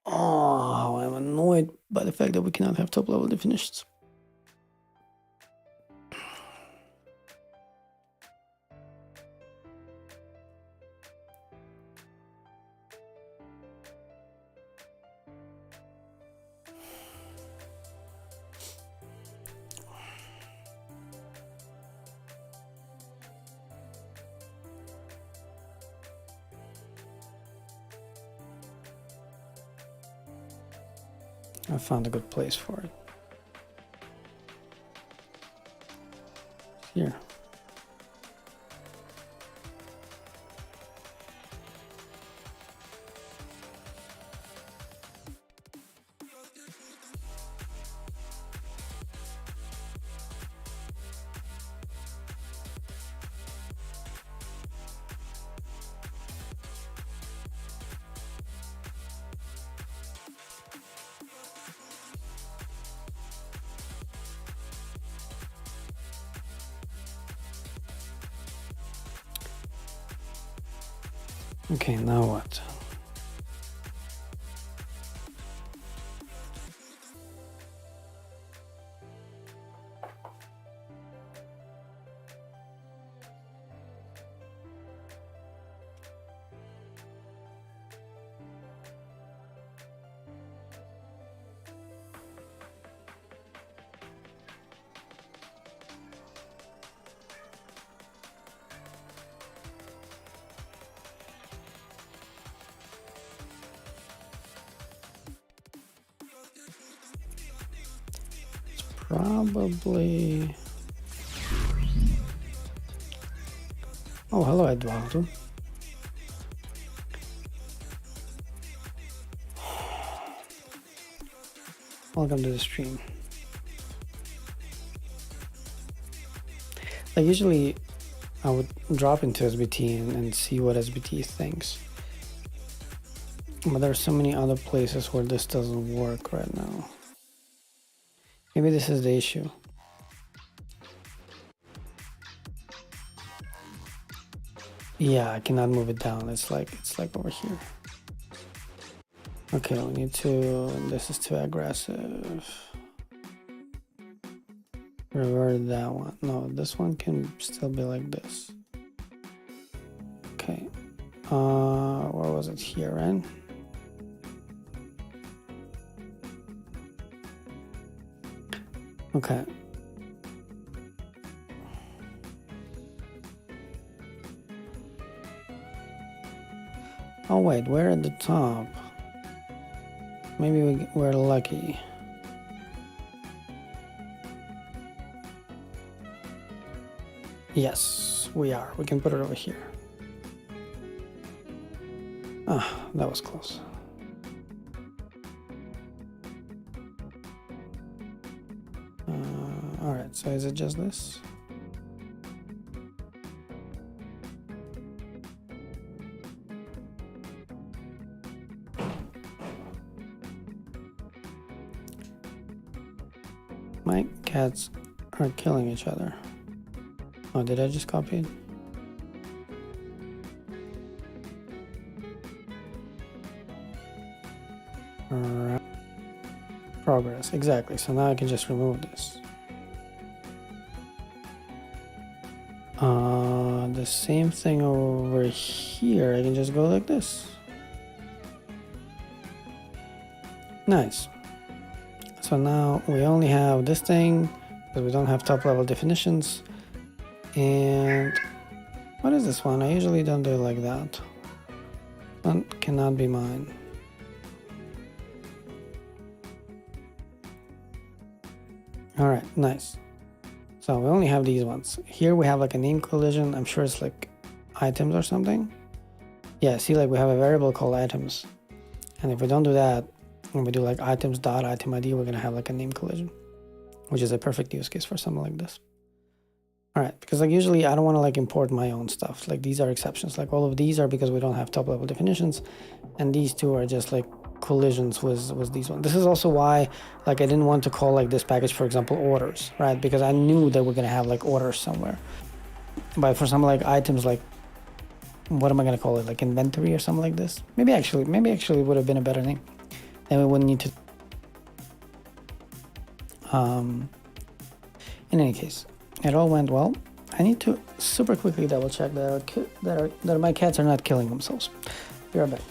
Oh, I'm annoyed by the fact that we cannot have top level definitions. I found a good place for it. Here. Okay, now what? Probably. Oh, hello, Eduardo. Welcome to the stream. Like usually I would drop into SBT and see what SBT thinks. But there are so many other places where this doesn't work right now. Maybe this is the issue. Yeah, I cannot move it down. It's like over here. Okay, we need to, this is too aggressive. Revert that one. No, this one can still be like this. Okay. Where was it? Here, right? Okay. Oh wait, we're at the top. Maybe we're lucky. Yes, we are. We can put it over here. Ah, that was close. All right, so is it just this? My cats are killing each other. Oh, did I just copy it? Progress, exactly. So now I can just remove this. The same thing over here. I can just go like this. Nice. So now we only have this thing because we don't have top level definitions. And what is this one? I usually don't do it like that. One cannot be mine. All right, nice. So we only have these ones. Here we have like a name collision. I'm sure it's like items or something. Yeah, see, like we have a variable called items. And if we don't do that, when we do like items dot item ID, we're gonna have like a name collision, which is a perfect use case for something like this. All right, because like usually I don't want to like import my own stuff. Like these are exceptions. Like all of these are because we don't have top level definitions, and these two are just like collisions with these ones. This is also why like I didn't want to call like this package, for example, orders, right? Because I knew that we're gonna have like orders somewhere. But for something like items, like what am I gonna call it? Like inventory or something like this? Maybe actually would have been a better name. Then we wouldn't need to. In any case, it all went well. I need to super quickly double check that my cats are not killing themselves. Be right back.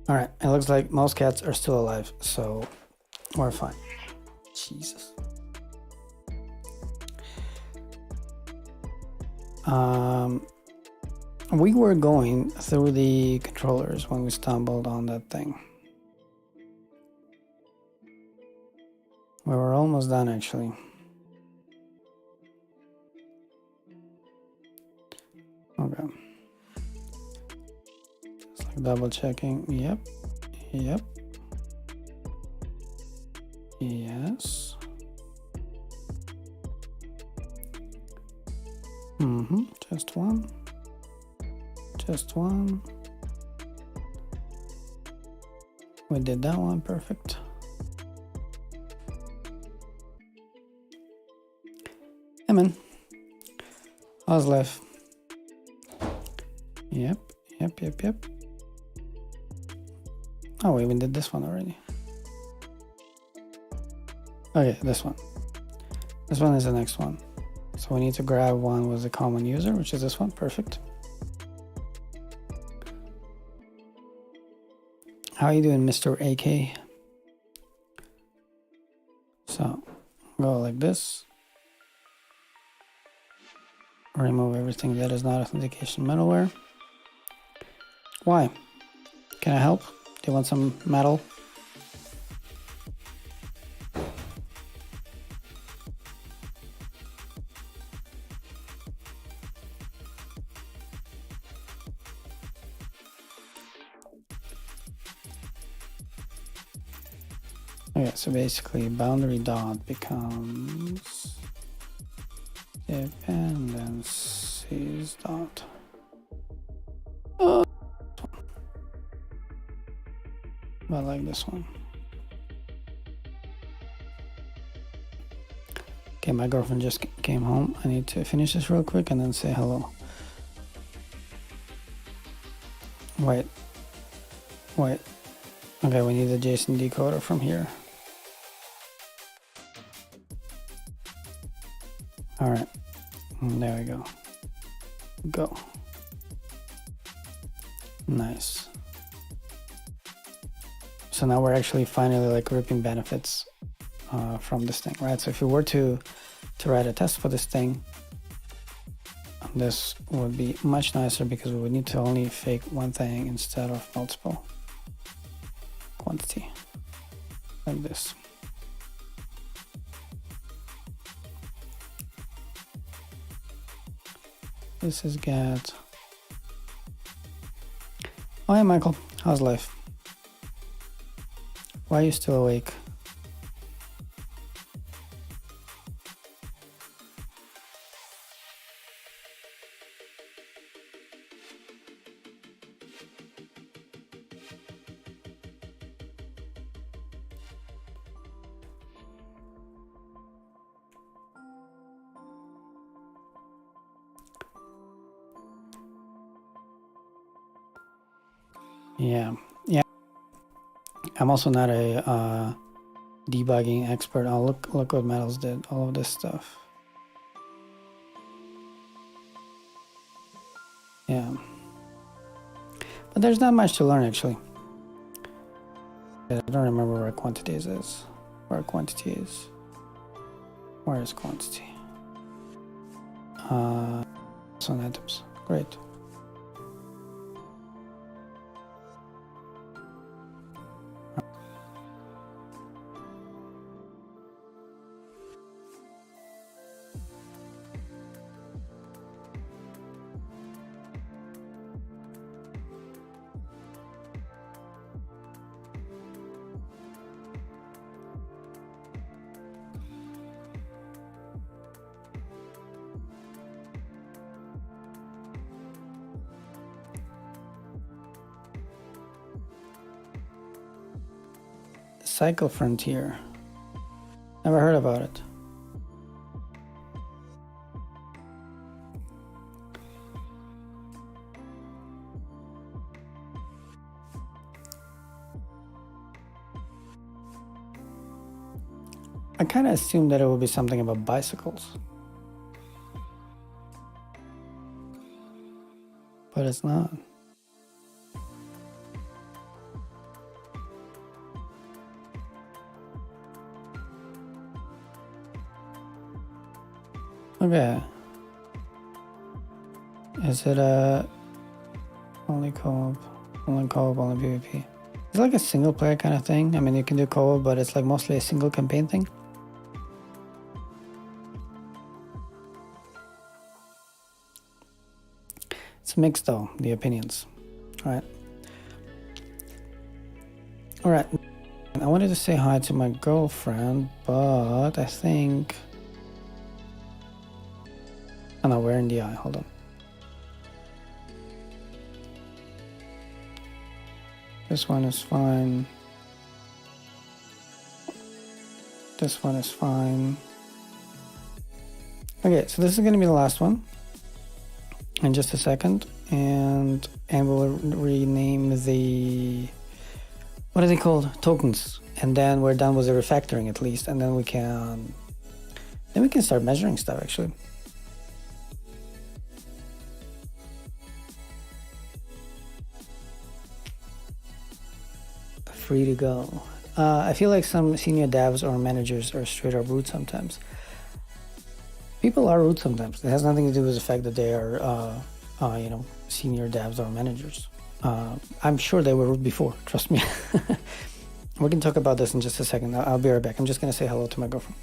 All right, it looks like most cats are still alive, so we're fine. Jesus. We were going through the controllers when we stumbled on that thing. We were almost done, actually. Okay. Just like double checking. Yep. Yep. Yes. Just one. Just one. We did that one. Perfect. Hey man, how's life? Yep. Oh, we even did this one already. Okay, this one. This one is the next one. So we need to grab one with a common user, which is this one. Perfect. How are you doing, Mr. AK? So go like this. Remove everything that is not authentication middleware. Why? Can I help? Do you want some metal? Okay, so basically boundary dot becomes dependencies dot. I like this one. Okay, my girlfriend just came home. I need to finish this real quick and then say hello. Wait. Okay, we need the JSON decoder from here. All right, there we go. Go. Nice. So now we're actually finally like reaping benefits from this thing, right? So if we were to write a test for this thing, this would be much nicer because we would need to only fake one thing instead of multiple quantity, like this. This is get. Oh, hey, Michael. How's life? Why are you still awake? Yeah. I'm also not a debugging expert. Oh, look what Metals did. All of this stuff. Yeah. But there's not much to learn actually. I don't remember where quantities is. Where quantity is. Where is quantity? It's on items. Great. Cycle Frontier. Never heard about it. I kind of assumed that it would be something about bicycles. But it's not. Okay. Is it only co-op, only PvP? It's like a single player kind of thing. I mean, you can do co-op, but it's like mostly a single campaign thing. It's mixed though, the opinions. All right. I wanted to say hi to my girlfriend, but I think... Oh no, we're in the eye. Hold on. This one is fine. This one is fine. Okay, so this is going to be the last one in just a second. and we'll rename the, what are they called, tokens, and then we're done with the refactoring at least, and then we can start measuring stuff actually. Free to go. I feel like some senior devs or managers are straight up rude sometimes. People are rude sometimes. It has nothing to do with the fact that they are, senior devs or managers. I'm sure they were rude before, trust me. We can talk about this in just a second. I'll be right back. I'm just gonna say hello to my girlfriend.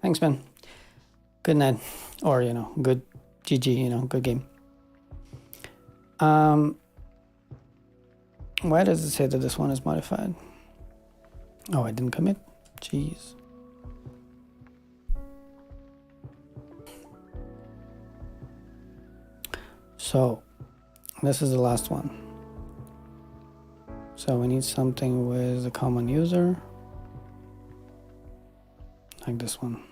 Thanks, man. Good night. Or, good GG, good game. Why does it say that this one is modified? Oh, I didn't commit? Jeez. So, this is the last one. So we need something with a common user. Like this one.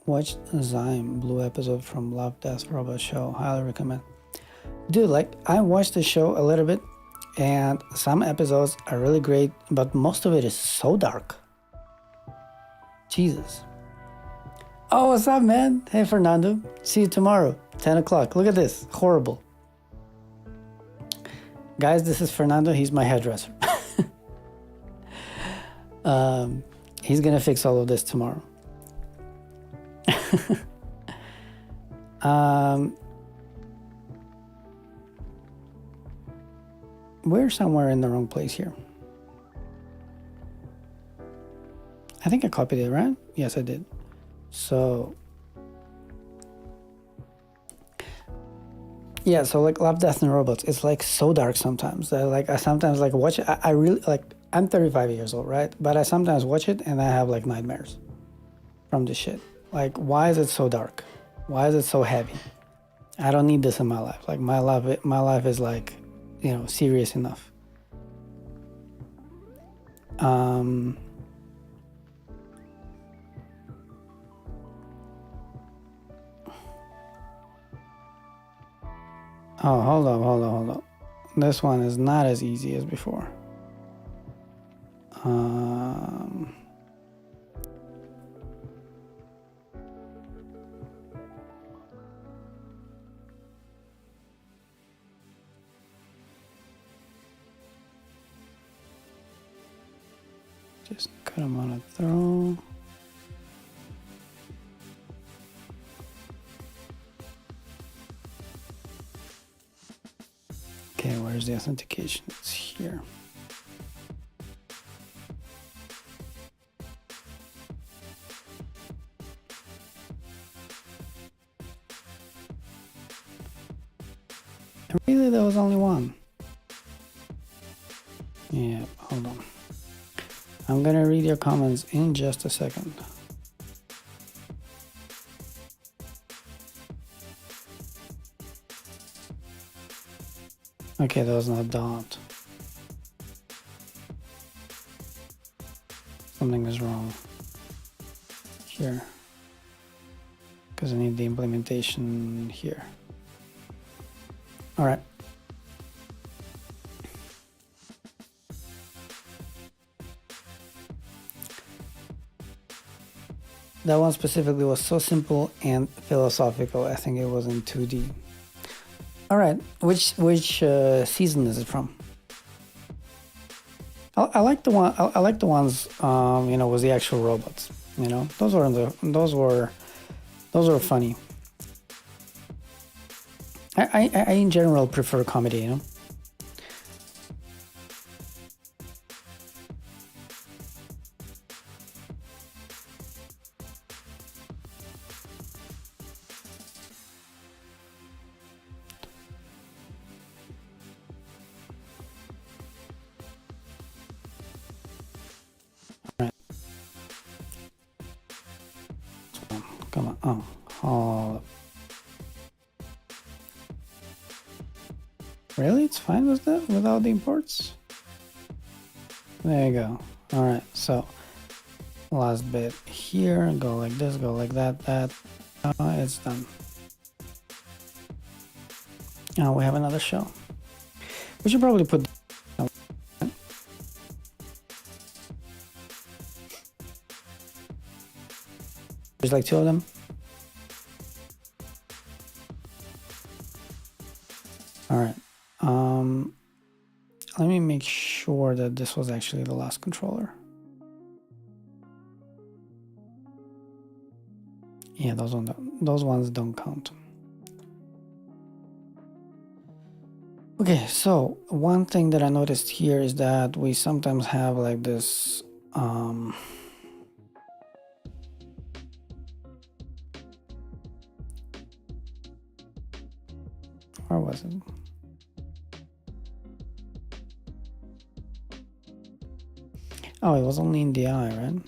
Watch Zyme Blue episode from Love, Death, Robot show. Highly recommend. Dude, I watched the show a little bit, and some episodes are really great, but most of it is so dark. Jesus. Oh, what's up, man? Hey, Fernando. See you tomorrow, 10 o'clock. Look at this. Horrible. Guys, this is Fernando. He's my hairdresser. He's gonna fix all of this tomorrow. We're somewhere in the wrong place here. I think I copied it, right? Yes, I did. So yeah, so Love, Death, and Robots, it's so dark sometimes. I sometimes watch it. I really I'm 35 years old, right? But I sometimes watch it and I have nightmares from this shit. Why is it so dark? Why is it so heavy? I don't need this in my life. My life is serious enough. Oh, hold up. This one is not as easy as before. Just cut them on a throw. Okay, where's the authentication? It's here. And really, there was only one. Yeah, hold on. I'm gonna read your comments in just a second. Okay, that was not dot. Something is wrong here, because I need the implementation here. All right. That one specifically was so simple and philosophical. I think it was in 2D. All right, which season is it from? I like the one. I like the ones, you know, with the actual robots. You know, those were funny. I in general prefer comedy. You know. All right. Come on. Oh. Really? It's fine with that without the imports? There you go. All right. So last bit here. Go like this. Go like that. It's done. Now we have another show. We should probably put. There's like two of them. All right. Let me make sure that this was actually the last controller. Yeah, those ones don't count. Okay, so one thing that I noticed here is that we sometimes have like this where was it? Oh, it was only in the eye, right?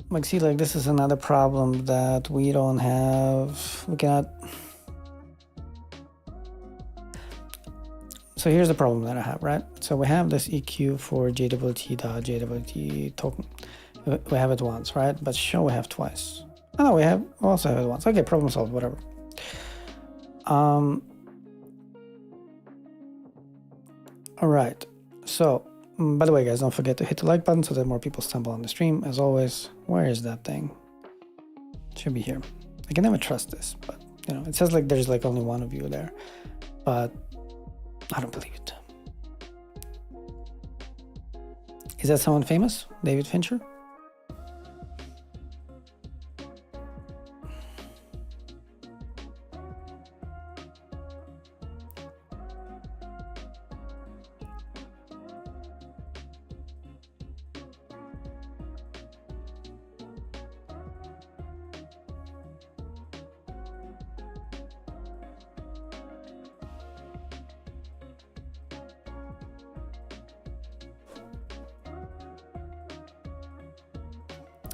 Like, see, like this is another problem that we don't have. We cannot. So here's the problem that I have, right? So we have this EQ for JWT token. We have it once, right? But show we have twice. Oh, no, we also have it once. Okay, problem solved, whatever. All right. So, by the way, guys, don't forget to hit the like button so that more people stumble on the stream. As always, where is that thing? It should be here. I can never trust this, but you know, it says like there's like only one of you there, but I don't believe it. Is that someone famous? David Fincher?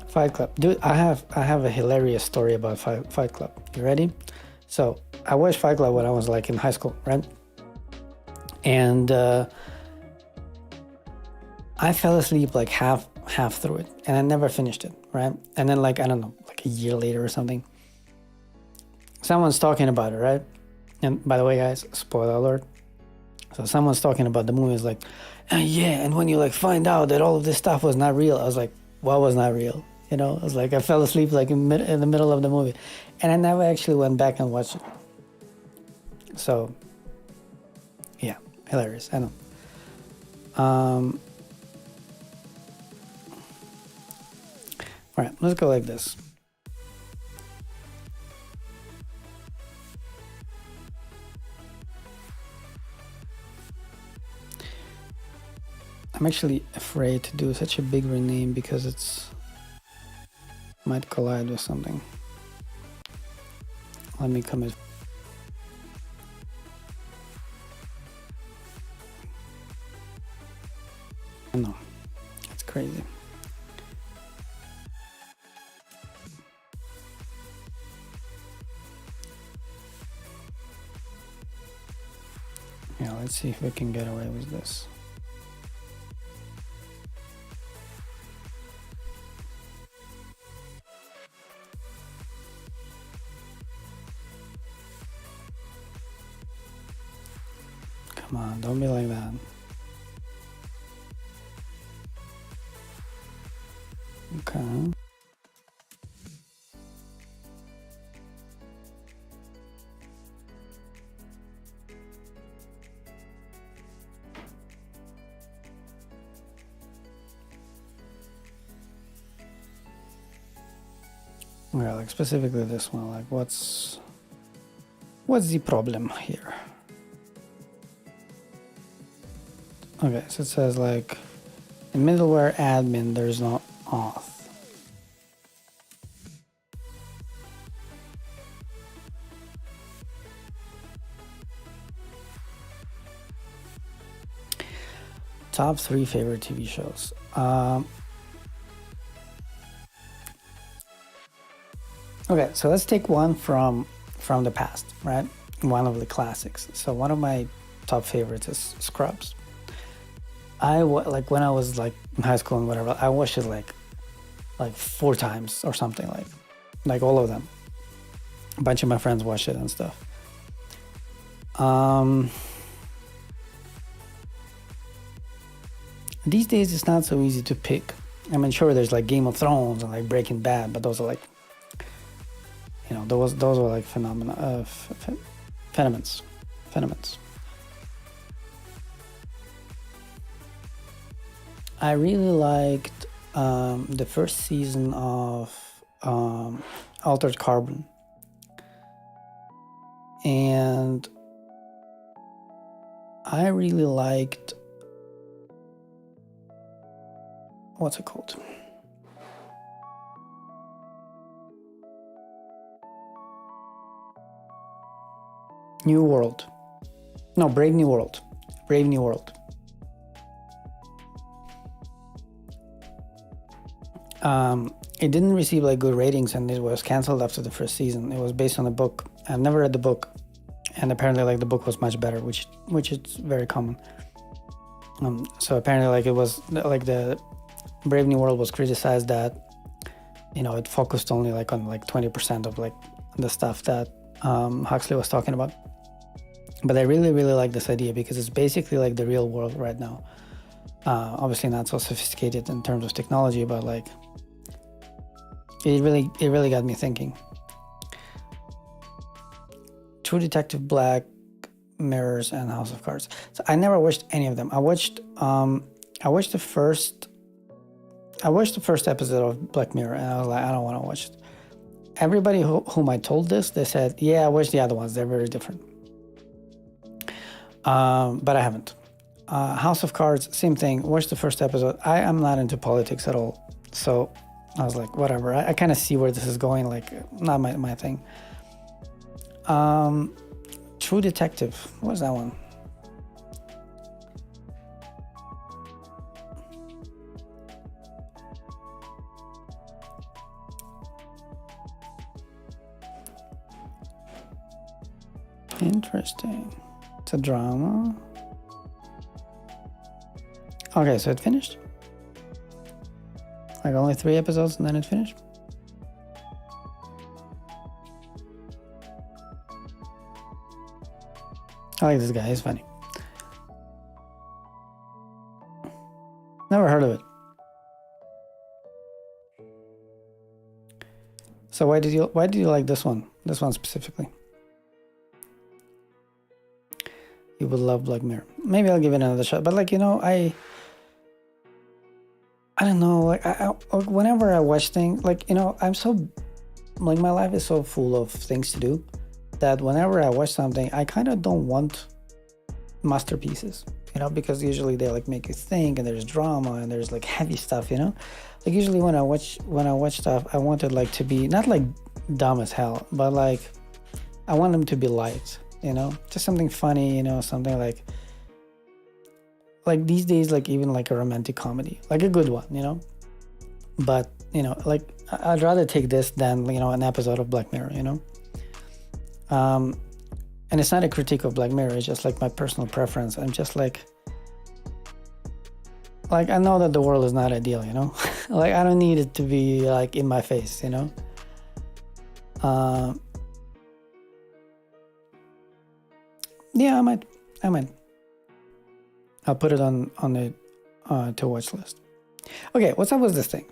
Fight Club. Dude, I have a hilarious story about Fight Club. You ready? So I watched Fight Club when I was like in high school, right? And I fell asleep like half through it, and I never finished it, right? And then like I don't know, like a year later or something, someone's talking about it, right? And by the way, guys, spoiler alert. So someone's talking about the movie. Is like, yeah, and when you like find out that all of this stuff was not real, I was like, what was not real? You know, I was like, I fell asleep like in the middle of the movie, and I never actually went back and watched it. So, yeah, hilarious. I know. All right, let's go like this. I'm actually afraid to do such a big rename because it's might collide with something. Let me commit. No, it's crazy. Yeah, let's see if we can get away with this. Come on, don't be like that. Okay. Yeah, like specifically this one, like what's the problem here? Okay, so it says like in middleware admin there's no auth. Top 3 favorite TV shows. Okay, so let's take one from the past, right? One of the classics. So one of my top favorites is Scrubs. Like when I was like in high school and whatever, I watched it like 4 times or something, like all of them. A bunch of my friends watched it and stuff. These days it's not so easy to pick. I mean, sure, there's like Game of Thrones and like Breaking Bad, but those are like, you know, those are like phenomenons. I really liked the first season of Altered Carbon, and I really liked, what's it called? New World. No, Brave New World. Brave New World. It didn't receive like good ratings and it was canceled after the first season. It was based on a book. I've never read the book, and apparently like the book was much better, which is very common. So apparently like it was like the Brave New World was criticized that, you know, it focused only like on like 20% of like the stuff that Huxley was talking about. But I really like this idea because it's basically like the real world right now. Obviously not so sophisticated in terms of technology, but like it really got me thinking. True Detective, Black Mirrors, and House of Cards. So I never watched any of them. I watched the first episode of Black Mirror, and I was like, I don't want to watch it. Everybody whom I told this, they said, yeah, I watched the other ones. They're very different. But I haven't. House of Cards, same thing. Watched the first episode. I am not into politics at all, so I was like, whatever. I kind of see where this is going. Like, not my thing. True Detective. What's that one? Interesting. It's a drama. Okay, so it finished? Like only 3 episodes and then it finished? I like this guy, he's funny. Never heard of it. So why did you like this one? This one specifically? You would love Black Mirror. Maybe I'll give it another shot. But like, you know, I don't know. Like, whenever I watch things, like, you know, I'm so, like, my life is so full of things to do that whenever I watch something, I kind of don't want masterpieces, you know, because usually they like make you think, and there's drama and there's like heavy stuff, you know. Like usually when I watch stuff, I want it like to be not like dumb as hell, but like I want them to be light, you know, just something funny, you know, something like these days, like even like a romantic comedy, like a good one, you know. But you know, like I'd rather take this than, you know, an episode of Black Mirror, you know. And it's not a critique of Black Mirror, it's just like my personal preference. I'm just like I know that the world is not ideal, you know. Like I don't need it to be like in my face, you know. Yeah, I might. I'll put it on the to watch list. Okay, what's up with this thing?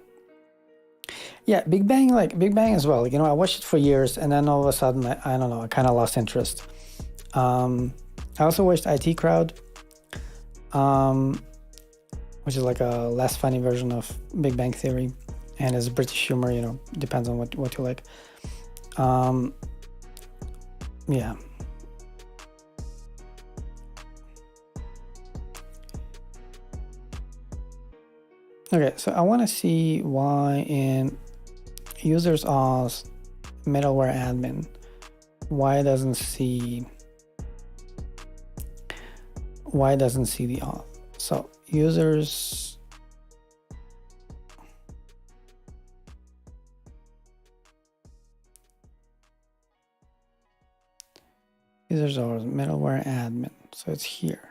Yeah, Big Bang as well. I watched it for years, and then all of a sudden, I don't know, I kind of lost interest. I also watched IT Crowd, which is like a less funny version of Big Bang Theory, and it's British humor. Depends on what you like. Yeah. Okay, so I want to see why in users auth middleware admin, why it doesn't see the auth. So users auth middleware admin, so it's here.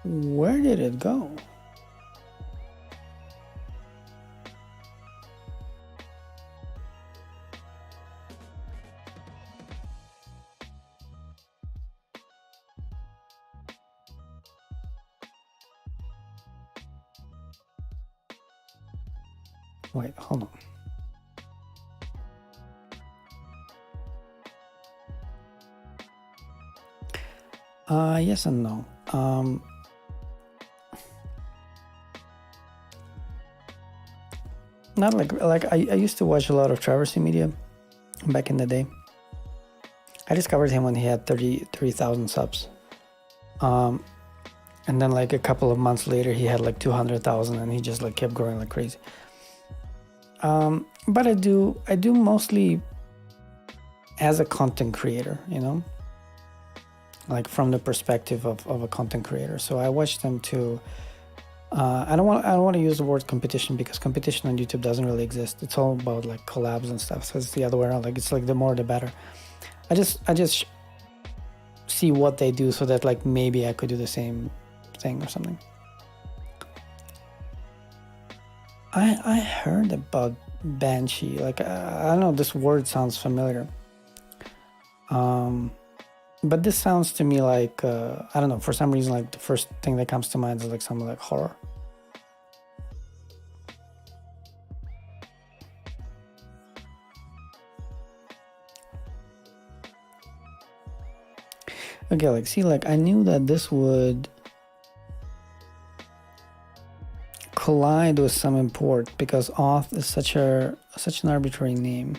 Where did it go? Wait, hold on. Yes and no. Not like I used to watch a lot of Traversy Media back in the day. I discovered him when he had 33,000 subs. And then like a couple of months later, he had like 200,000, and he just like kept growing like crazy. But I do mostly as a content creator, like from the perspective of a content creator. So I watch them to. I don't want to use the word competition, because competition on YouTube doesn't really exist. It's all about like collabs and stuff. So it's the other way around. Like it's like the more the better. I just see what they do, so that like maybe I could do the same thing or something. I heard about Banshee. Like I don't know, this word sounds familiar. But this sounds to me like I don't know, for some reason, like the first thing that comes to mind is like something like horror. Okay, like see, like I knew that this would collide with some import, because auth is such an arbitrary name.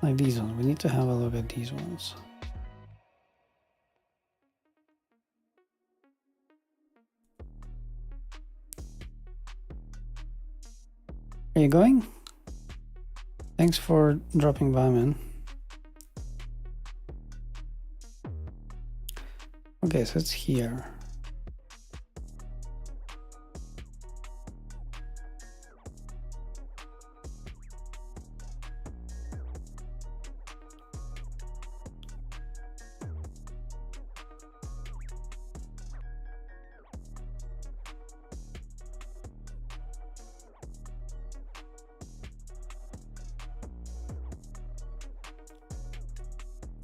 Like these ones, we need to have a look at these ones. Are you going? Thanks for dropping by, man. Okay, so it's here.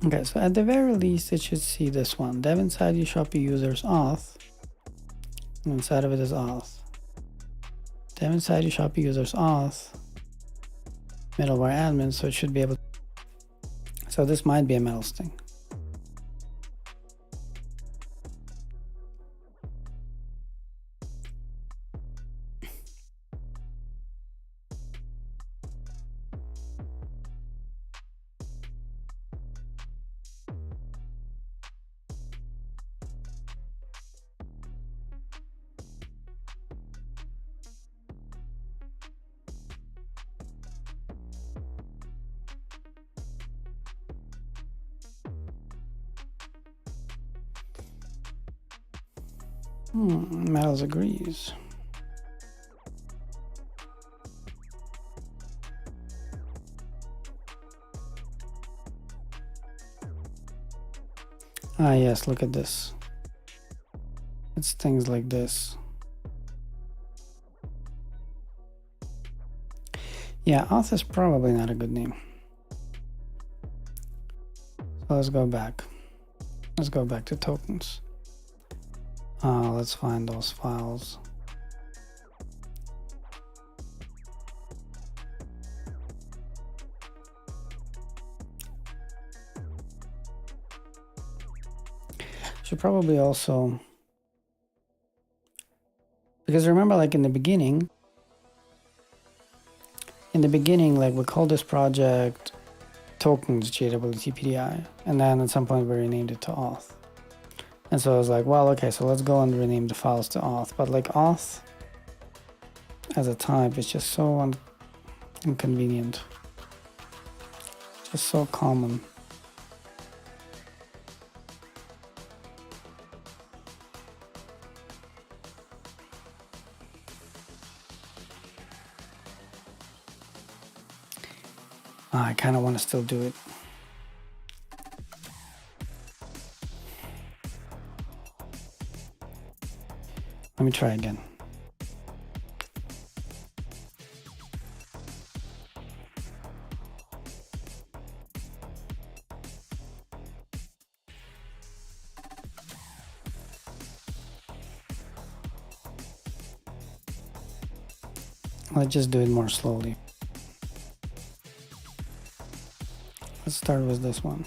Okay, so at the very least, it should see this one. Dev inside eShopee users auth. And inside of it is auth. Dev inside eShopee users auth. Middleware admin, so it should be able to. So this might be a metals thing. Metals agrees. Ah, yes, look at this. It's things like this. Yeah, auth is probably not a good name. So let's go back. Let's go back to tokens. Let's find those files. Should probably also, because remember, like in the beginning, like we called this project tokens JWTPDI, and then at some point we renamed it to auth. And so I was like, well, okay, so let's go and rename the files to auth. But like auth as a type is just so inconvenient, just so common. I kind of want to still do it. Let me try again. Let's just do it more slowly. Let's start with this one.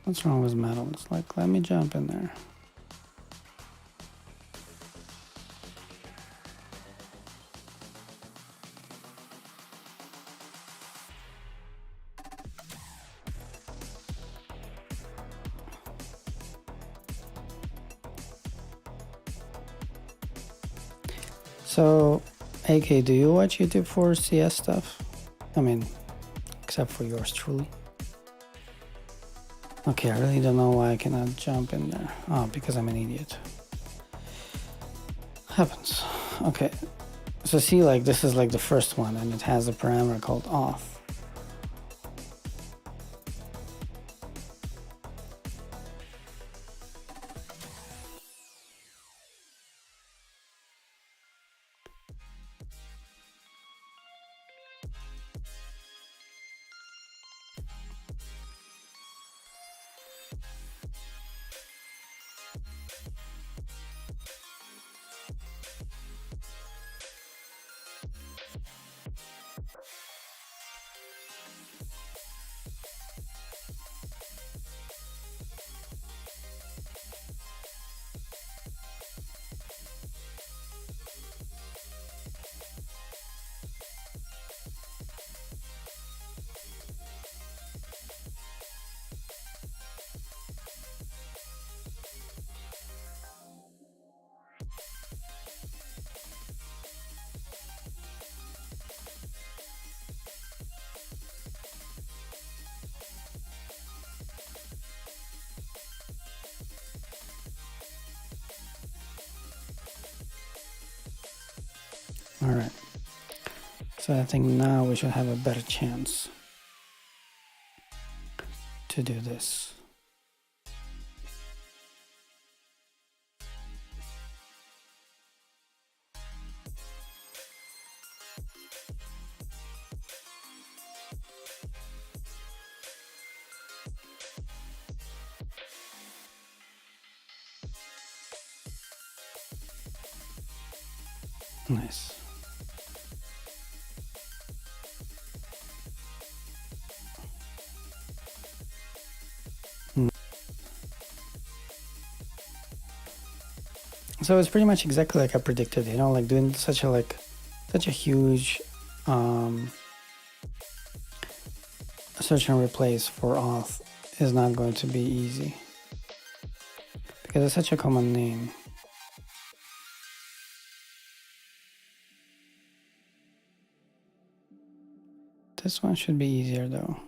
What's wrong with metals? Like, let me jump in there. So, AK, do you watch YouTube for CS stuff? I mean, except for yours truly. Okay, I really don't know why I cannot jump in there. Oh, because I'm an idiot. Happens. Okay. So see, like, this is like the first one, and it has a parameter called auth. All right. So I think now we should have a better chance to do this. Nice. So it's pretty much exactly like I predicted, you know, like doing such a huge search and replace for auth is not going to be easy because it's such a common name. This one should be easier though.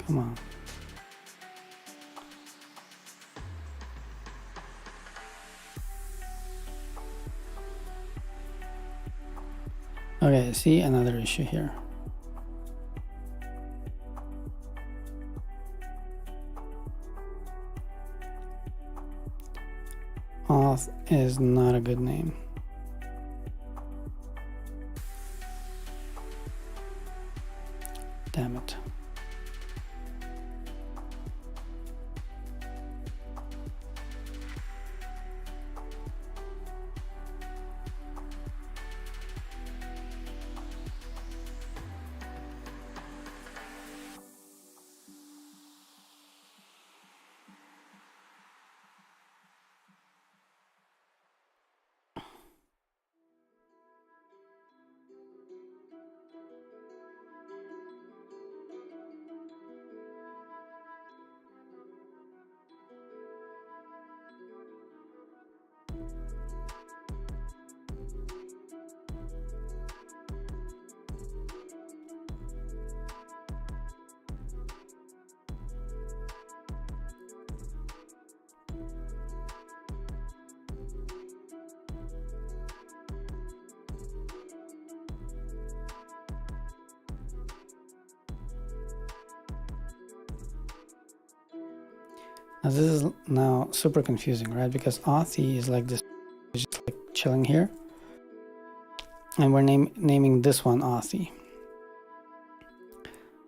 Come on. Okay, see another issue here. Auth is not a good name. Damn it. Now this is now super confusing, right? Because Authy is like this, just like chilling here, and we're naming this one Authy.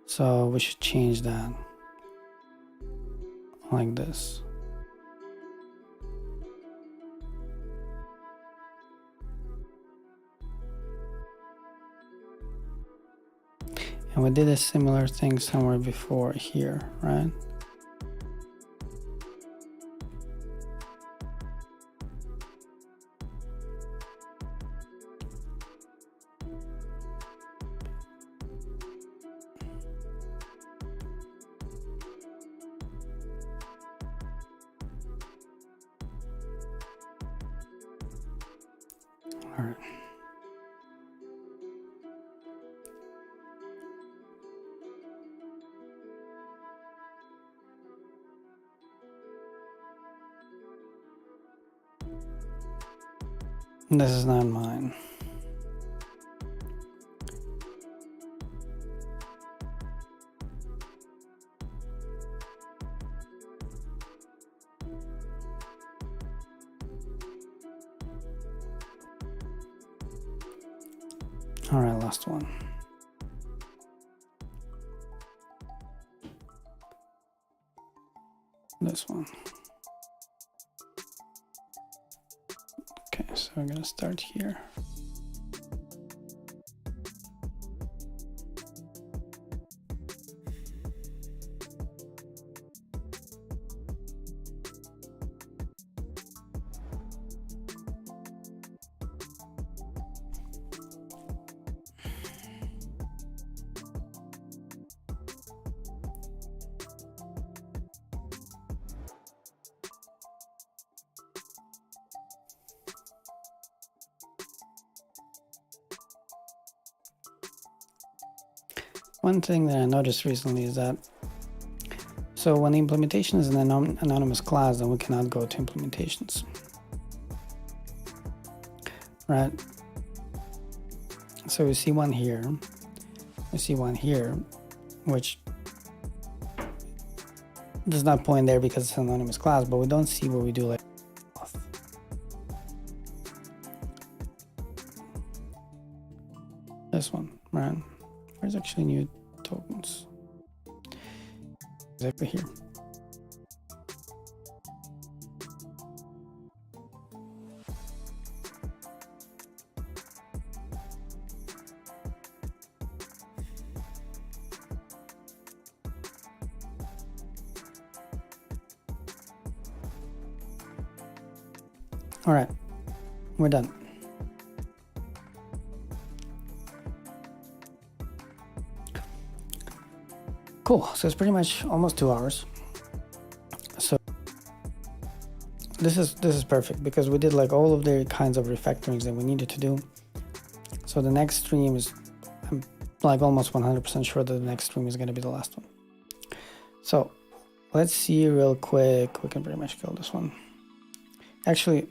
So we should change that like this. And we did a similar thing somewhere before here, right? All right. This is not mine. All right, last one. This one. Okay, so we're gonna start here. One thing that I noticed recently is that, so when the implementation is an anonymous class, then we cannot go to implementations, right? So we see one here, we see one here, which does not point there because it's an anonymous class, but we don't see where we do like this one, right? Where's actually new tokens? Exactly here. All right, we're done. Cool, so it's pretty much almost 2 hours. So this is perfect because we did like all of the kinds of refactorings that we needed to do. So the next stream is, I'm like almost 100% sure that the next stream is going to be the last one. So let's see real quick. We can pretty much kill this one. Actually,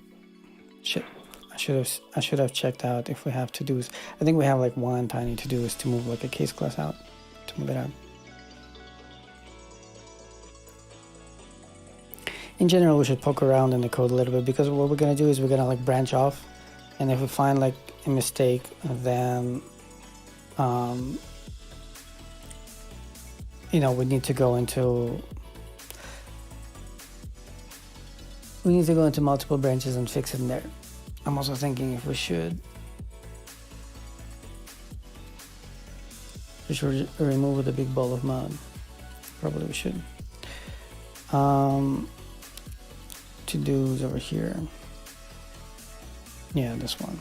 shit, I should have checked out if we have to-dos. I think we have like one tiny to-do is to move like a case class out, to move it out. In general, we should poke around in the code a little bit because what we're going to do is we're going to like branch off, and if we find like a mistake, then you know, we need to go into multiple branches and fix it in there. I'm also thinking if we should remove the big ball of mud. Probably we should. To-dos over here. Yeah, this one.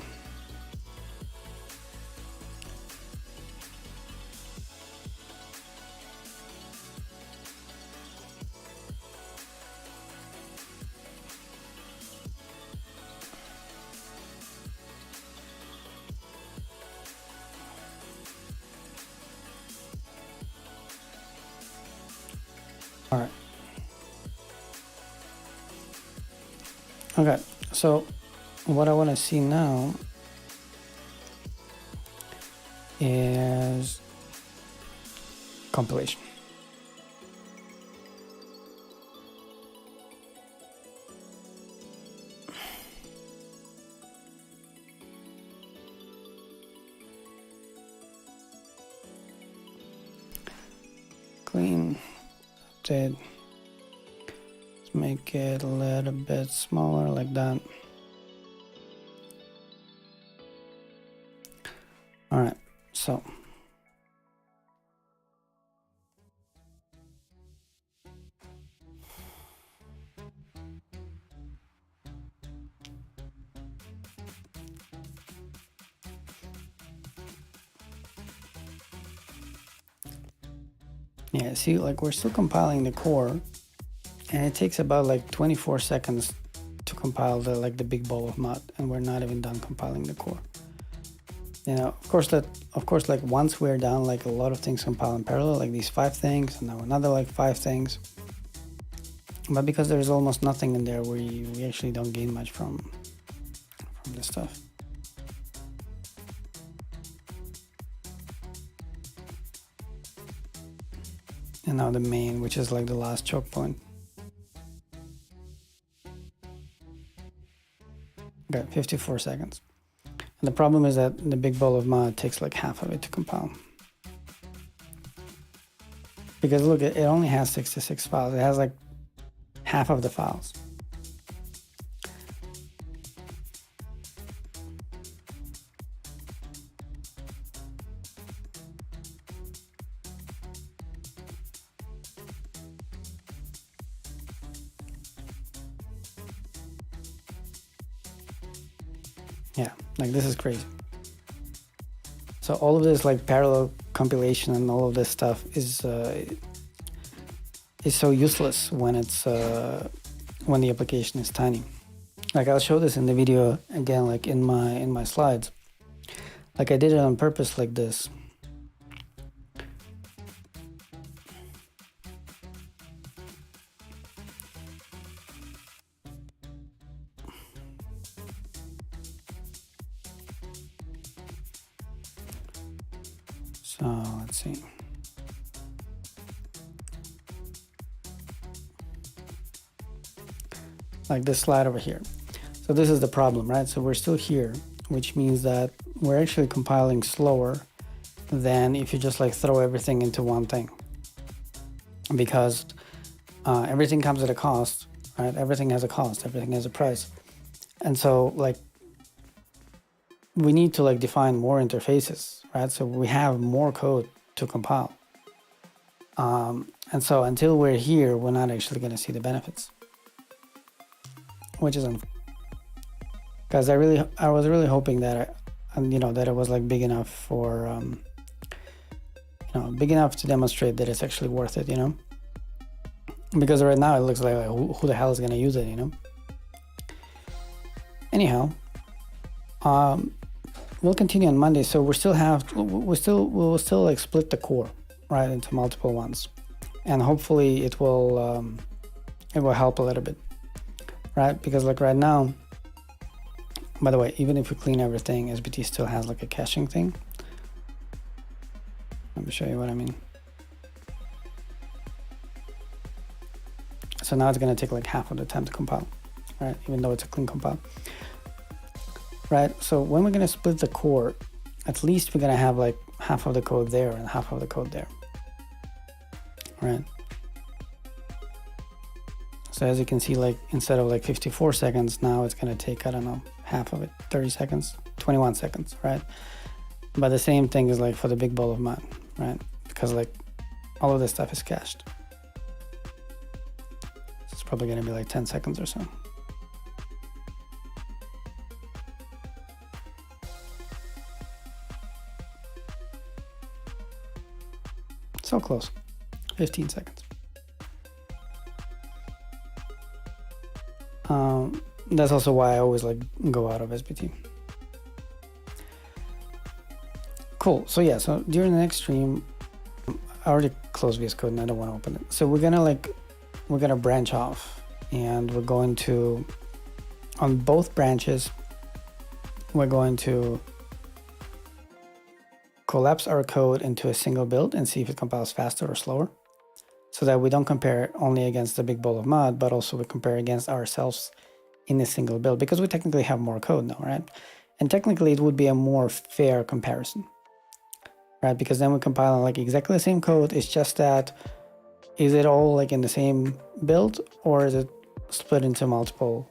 All right. Okay, so what I want to see now is compilation. Clean, update. Make it a little bit smaller like that. All right, so yeah, see, like we're still compiling the core, and it takes about like 24 seconds to compile the big ball of mud, and we're not even done compiling the core. You know, of course, like once we're done, like a lot of things compile in parallel, like these 5 things, and now another like 5 things. But because there's almost nothing in there, we actually don't gain much from this stuff. And now the main, which is like the last choke point. Okay, 54 seconds. And the problem is that the big ball of mud takes like half of it to compile. Because look, it only has 66 files. It has like half of the files. Yeah, like this is crazy. So all of this like parallel compilation and all of this stuff is so useless when it's when the application is tiny. Like I'll show this in the video again, like in my slides. Like I did it on purpose like this. So let's see. Like this slide over here. So this is the problem, right? So we're still here, which means that we're actually compiling slower than if you just like throw everything into one thing, because everything comes at a cost, right? Everything has a cost, everything has a price. And so like we need to like define more interfaces, right? So we have more code to compile. And so until we're here, we're not actually going to see the benefits, which is because I was really hoping that that it was like big enough for big enough to demonstrate that it's actually worth it, because right now it looks like who the hell is going to use it, Anyhow, we'll continue on Monday. So we'll still like split the core right into multiple ones, and hopefully it will help a little bit, right? Because like right now, by the way, even if we clean everything, SBT still has like a caching thing. Let me show you what I mean. So now it's going to take like half of the time to compile, right? Even though it's a clean compile, right? So when we're going to split the core, at least we're going to have like half of the code there and half of the code there, right? So as you can see, like instead of like 54 seconds, now it's going to take, I don't know, half of it, 30 seconds, 21 seconds, right? But the same thing is like for the big bowl of mud, right? Because like all of this stuff is cached. So it's probably going to be like 10 seconds or so. So close, 15 seconds. That's also why I always like go out of SBT. Cool. So yeah, so during the next stream, I already closed VS Code and I don't want to open it. So we're gonna branch off, and we're going to, on both branches, we're going to collapse our code into a single build and see if it compiles faster or slower, so that we don't compare only against the big bowl of mud, but also we compare against ourselves in a single build, because we technically have more code now, right? And technically it would be a more fair comparison, right? Because then we compile like exactly the same code. It's just that, is it all like in the same build, or is it split into multiple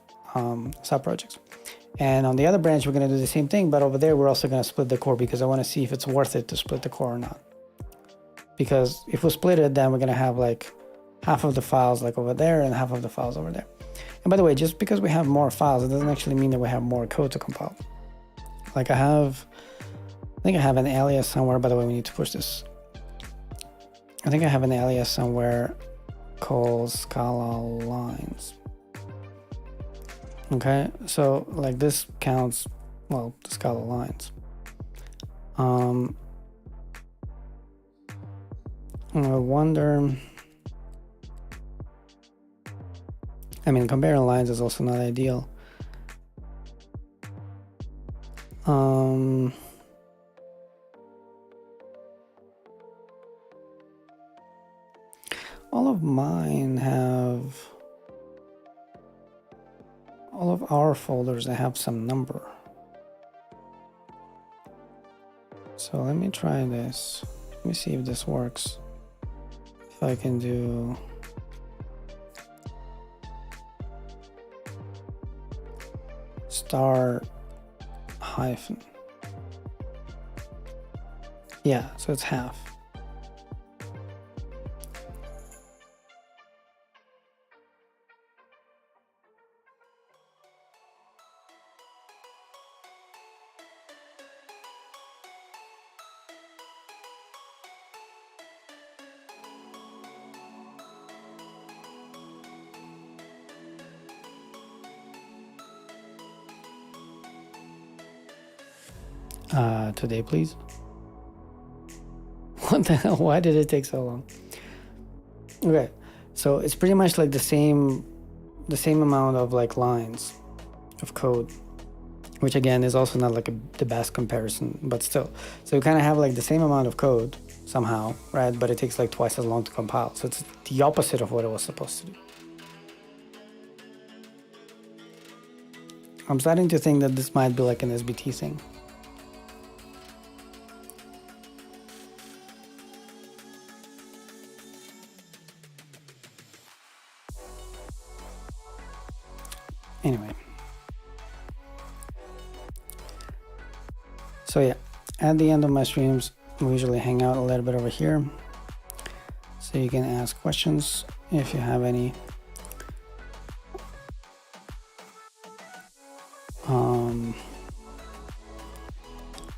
sub-projects? And on the other branch, we're going to do the same thing, but over there, we're also going to split the core, because I want to see if it's worth it to split the core or not. Because if we split it, then we're going to have like half of the files like over there and half of the files over there. And by the way, just because we have more files, it doesn't actually mean that we have more code to compile. Like I think I have an alias somewhere. By the way, we need to push this. I think I have an alias somewhere called Scala lines. Okay, so like this counts, well, the Scala lines. I wonder, I mean, comparing lines is also not ideal. All of mine have, all of our folders, they have some number. So let me try this. Let me see if this works. If I can do star hyphen. Yeah, so it's half. Today, please. What the hell? Why did it take so long? Okay, so it's pretty much like the same amount of like lines of code, which again is also not like the best comparison, but still. So you kind of have like the same amount of code somehow, right? But it takes like twice as long to compile. So it's the opposite of what it was supposed to do. I'm starting to think that this might be like an SBT thing. Anyway. So yeah, at the end of my streams, we usually hang out a little bit over here. So you can ask questions if you have any.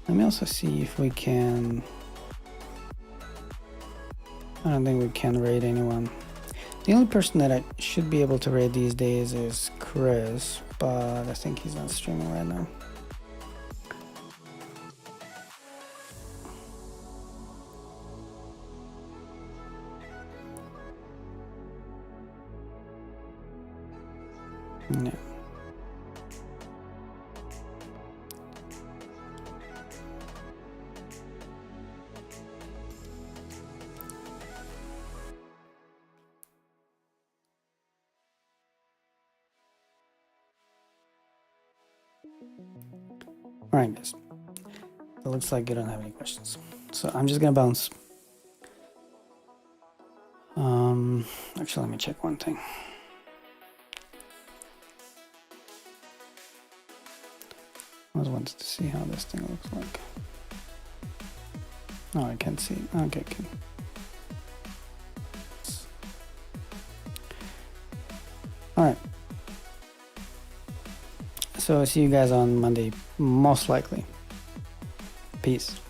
Let me also see if we can. I don't think we can raid anyone. The only person that I should be able to raid these days is Chris, but I think he's not streaming right now. Yeah. All right, guys. It looks like you don't have any questions, so I'm just gonna bounce. Actually, let me check one thing. I just wanted to see how this thing looks like. Oh, I can't see. Okay, okay. All right. So see you guys on Monday, most likely. Peace.